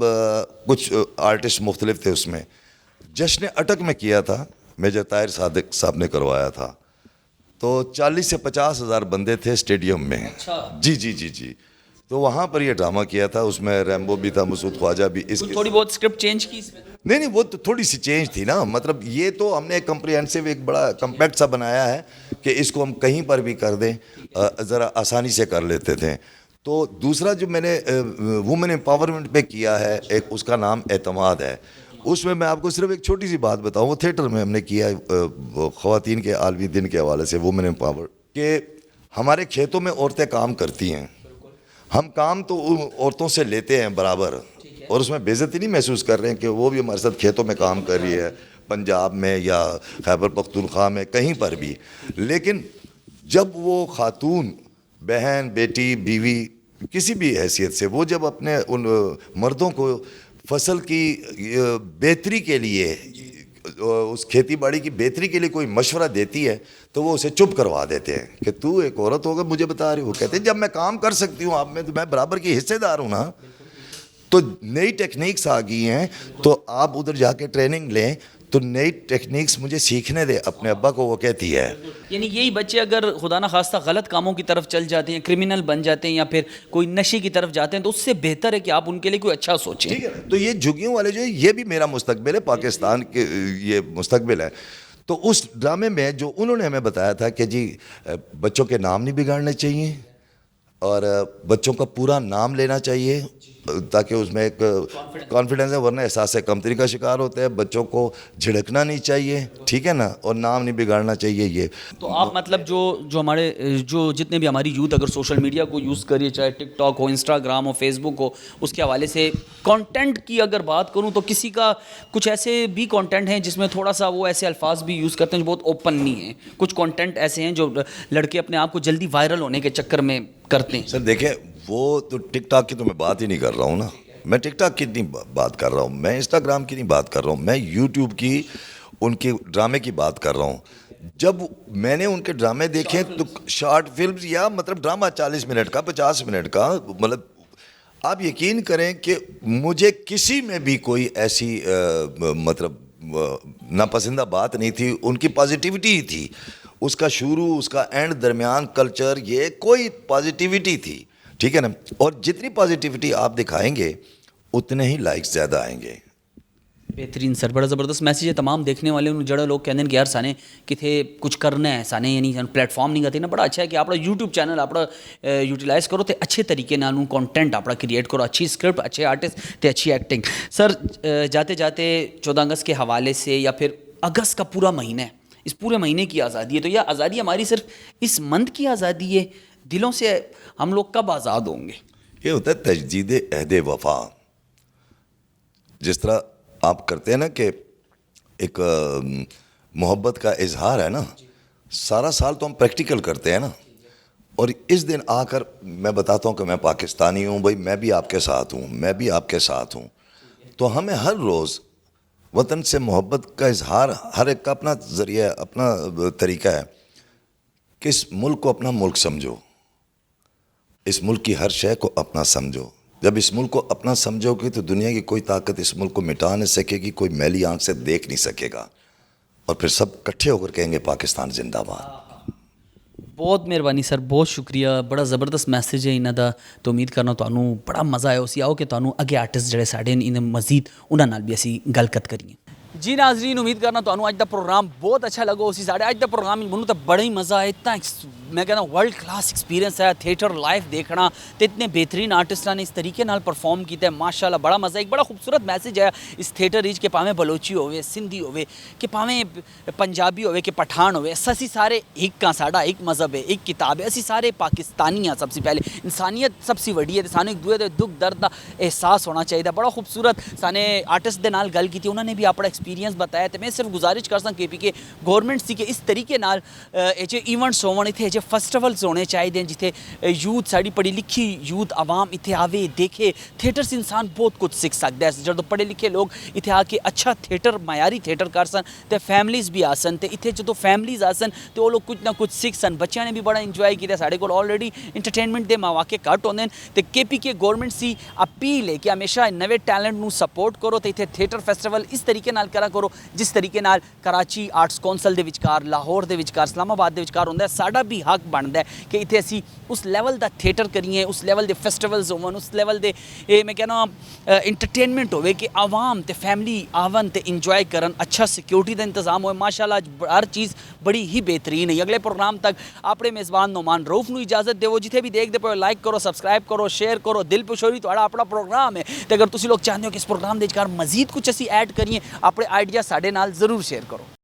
कुछ आर्टिस्ट मुख्तलिफ थे, उसमें जश्न अटक में किया था, मेजर ताहिर सादिक साहब ने करवाया था, तो 40 से 50 हज़ार बंदे थे स्टेडियम में. अच्छा. जी. तो वहाँ पर ये ड्रामा किया था, उसमें रैम्बो भी था, मसूद ख्वाजा भी. इस थोड़ी बहुत स्क्रिप्ट चेंज की इसमें? नहीं, वो तो थोड़ी सी चेंज थी ना. मतलब ये तो हमने एक कम्प्रिहेंसिव, एक बड़ा कम्पैक्ट सा बनाया है कि इसको हम कहीं पर भी कर दें, ज़रा आसानी से कर लेते थे. तो दूसरा जो मैंने वुमेन एम्पावरमेंट पे किया है, एक उसका नाम एतमाद है. उसमें मैं आपको सिर्फ एक छोटी सी बात बताऊँ, वो थिएटर में हमने किया है, ख़वातीन के आलमी दिन के हवाले से, वुमेन एम्पावर, कि हमारे खेतों में औरतें काम करती हैं, हम काम तो औरतों से लेते हैं बराबर, और उसमें बेइज्जती नहीं महसूस कर रहे हैं कि वो भी हमारे साथ खेतों में काम कर रही है, पंजाब में या खैबर पख्तूनख्वा में, कहीं पर भी. लेकिन जब वो खातून, बहन, बेटी, बीवी, किसी भी हैसियत से, वो जब अपने उन मर्दों को फसल की बेहतरी के लिए, उस खेती बाड़ी की बेहतरी के लिए कोई मशवरा देती है, तो वो उसे चुप करवा देते हैं कि तू एक औरत होकर मुझे बता रही हो. कहते हैं जब मैं काम कर सकती हूँ आप में, तो मैं बराबर की हिस्सेदार हूँ ना. तो नई टेक्निक्स आ गई हैं, तो आप उधर जाके ट्रेनिंग लें, तो नई टेक्निक्स मुझे सीखने दे, अपने अब्बा को वो कहती है. यानी यही बच्चे अगर खुदा ना खास्ता गलत कामों की तरफ चल जाते हैं, क्रिमिनल बन जाते हैं, या फिर कोई नशे की तरफ जाते हैं, तो उससे बेहतर है कि आप उनके लिए कोई अच्छा सोचें. ठीक है. तो ये झुग्गियों वाले जो है, ये भी मेरा मुस्तकबिल है, पाकिस्तान के ये मुस्तकबिल है. तो उस ड्रामे में जो उन्होंने हमें बताया था कि जी बच्चों के नाम नहीं बिगाड़ने चाहिए, और बच्चों का पूरा नाम लेना चाहिए, ताकि उसमें एक कॉन्फिडेंस है, वरना एहसास कमतरी का शिकार होते हैं. बच्चों को झिड़कना नहीं चाहिए, ठीक है ना, और नाम नहीं बिगाड़ना चाहिए. ये तो आप मतलब जो हमारे जो जितने भी हमारी यूथ अगर सोशल मीडिया को यूज़ करिए, चाहे टिकटॉक हो, इंस्टाग्राम हो, फेसबुक हो, उसके हवाले से कंटेंट की अगर बात करूं, तो किसी का कुछ ऐसे भी कंटेंट हैं जिसमें थोड़ा सा वो ऐसे अल्फाज भी यूज़ करते हैं जो बहुत ओपन नहीं है. कुछ कंटेंट ऐसे हैं जो लड़के अपने आप को जल्दी वायरल होने के चक्कर में करते हैं. सर देखें, वो तो टिकटॉक की तो मैं बात ही नहीं कर रहा हूँ ना. मैं टिकटॉक की नहीं बात कर रहा हूँ, मैं इंस्टाग्राम की नहीं बात कर रहा हूँ, मैं यूट्यूब की, उनके ड्रामे की बात कर रहा हूँ. जब मैंने उनके ड्रामे देखे, तो शॉर्ट फिल्म्स, या मतलब ड्रामा 40 मिनट का, 50 मिनट का, मतलब आप यकीन करें कि मुझे किसी में भी कोई ऐसी मतलब नापसंदा बात नहीं थी. उनकी पॉजिटिविटी थी, उसका शुरू, उसका एंड, दरमियान, कल्चर, ये कोई पॉजिटिविटी थी. ठीक है ना. और जितनी पॉजिटिविटी आप दिखाएंगे, उतने ही लाइक्स ज़्यादा आएंगे. बेहतरीन सर, बड़ा ज़बरदस्त मैसेज है तमाम देखने वाले उन जड़ा लोग कहते हैं कि यार साने किथे कुछ करना है, साने यानी प्लेटफॉर्म नहीं करते ना. बड़ा अच्छा है कि अपना यूट्यूब चैनल अपना यूटिलाइज़ करो, तो अच्छे तरीके नाल कंटेंट अपना क्रिएट करो, अच्छी स्क्रिप्ट, अच्छे आर्टिस्ट, तो अच्छी एक्टिंग. सर जाते जाते 14 अगस्त के हवाले से, या फिर अगस्त का पूरा महीना है, इस पूरे महीने की आज़ादी है, तो यह आज़ादी हमारी सिर्फ इस मंथ की आज़ादी है? दिलों से हम लोग कब आज़ाद होंगे? ये होता है तजदीद अहद वफा. जिस तरह आप करते हैं ना कि एक मोहब्बत का इजहार है ना, सारा साल तो हम प्रैक्टिकल करते हैं ना, और इस दिन आकर मैं बताता हूँ कि मैं पाकिस्तानी हूँ, भाई मैं भी आपके साथ हूँ, मैं भी आपके साथ हूँ। तो हमें हर रोज़ वतन से मोहब्बत का इजहार, हर एक का अपना ज़रिया, अपना तरीका है कि इस मुल्क को अपना मुल्क समझो, इस मुल्क की हर शय को अपना समझो। जब इस मुल्क को अपना समझोगे तो दुनिया की कोई ताकत इस मुल्क को मिटा नहीं सकेगी, कोई मैली आंख से देख नहीं सकेगा, और फिर सब इकट्ठे होकर कहेंगे पाकिस्तान जिंदाबाद। ਬਹੁਤ ਮਿਹਰਬਾਨੀ ਸਰ, ਬਹੁਤ ਸ਼ੁਕਰੀਆ, ਬੜਾ ਜ਼ਬਰਦਸਤ ਮੈਸੇਜ ਹੈ ਇਹਨਾਂ ਦਾ। ਤਾਂ ਉਮੀਦ ਕਰਨਾ ਤੁਹਾਨੂੰ ਬੜਾ ਮਜ਼ਾ ਆਇਆ ਉਸੀ ਆਓ ਕਿ ਤੁਹਾਨੂੰ ਅੱਗੇ ਆਰਟਿਸਟ ਜਿਹੜੇ ਸਾਡੇ ਨੇ ਇਹਨਾਂ ਮਜ਼ੀਦ ਉਹਨਾਂ ਨਾਲ ਵੀ ਅਸੀਂ ਗੱਲਕਤ ਕਰੀਏ। ਜੀ ਨਾਜ਼ਰੀਨ, ਉਮੀਦ ਕਰਨਾ ਤੁਹਾਨੂੰ ਅੱਜ ਦਾ ਪ੍ਰੋਗਰਾਮ ਬਹੁਤ ਅੱਛਾ ਲੱਗਾ ਉਸੀ। ਸਾਡੇ ਅੱਜ ਦਾ ਪ੍ਰੋਗਰਾਮ ਮੈਨੂੰ ਤਾਂ ਬੜਾ ਹੀ ਮਜ਼ਾ ਆਇਆ। ਇतना मैं कहना वर्ल्ड क्लास एक्सपीरियंस है थिएटर लाइव देखना, तो इतने बेहतरीन आर्टिस्टा ने इस तरीके नाल परफॉर्म किया है, माशाल्लाह बड़ा मज़ा। एक बड़ा खूबसूरत मैसेज है इस थिएटर रिच के, भावें बलोची होवे, सिंधी होवे, कि भावें पंजाबी होवे, कि पठान होवे, असी सारे एक हाँ, साडा एक मज़हब है, एक किताब है, असी सारे पाकिस्तानी हाँ। सबसे पहले इंसानियत सबसे वड्डी है, तो सानू एक दूए दे दुख दर्द का एहसास होना चाहिए। बड़ा खूबसूरत साने आर्टिस्ट के नाल गल की, उन्होंने भी अपना एक्सपीरियंस बताया। तो मैं सिर्फ गुजारिश कर सकता KPK गौरमेंट सी कि इस तरीके नाल ये इवेंट्स होवन, इतने जो फेस्टिवल्स होने चाहिए जिथे यूथ, साड़ी पढ़ी लिखी यूथ आवाम इतने आवे देखे। थिएटर से इंसान बहुत कुछ सीख सकता है। जो पढ़े लिखे लोग इतने आके अच्छा थिएटर, मायारी थिएटर कर सन, तो फैमिलीज़ भी आसन, तो इतने जो फैमिलीज़ आसन तो वो लोग कुछ ना कुछ सीख सन। बच्चों ने भी बड़ा इंजॉय किया। साढ़े को ऑलरेडी इंटरटेनमेंट के मौके घट होंगे, तो KPK गौरमेंट सी अपील है कि हमेशा नवे टैलेंट को सपोर्ट करो, तो इतने थिएटर फैसटिवल इस तरीके नाल करा करो जिस तरीके नाल कराची आर्ट्स कौंसल के विचकार, लाहौर के विचकार, इस्लामाबाद के विचकार होंदा है। साडा भी हक बनता है कि इतने असी उस लैवल का थिएटर करिए, उस लैवल के फैसटिवल्स होवन, उस लैवल के मैं कहना इंटरटेनमेंट होवे कि आवाम ते फैमिली आवन ते इंजॉय करन, अच्छा सिक्योरिटी का इंतजाम हो। माशाल्लाह हर चीज़ बड़ी ही बेहतरीन है। अगले प्रोग्राम तक अपने मेज़बान नोमान रऊफ नूं इजाज़त देवो। जिथे भी देखते पे लाइक करो, सबसक्राइब करो, शेयर करो। दिल पिछोरी तुहाड़ा अपना प्रोग्राम है, तो अगर तुसी लोग चाहते हो कि इस प्रोग्राम के विचकार मजीद कुछ असी ऐड करिए, अपने आइडिया साडे नाल ज़रूर शेयर करो।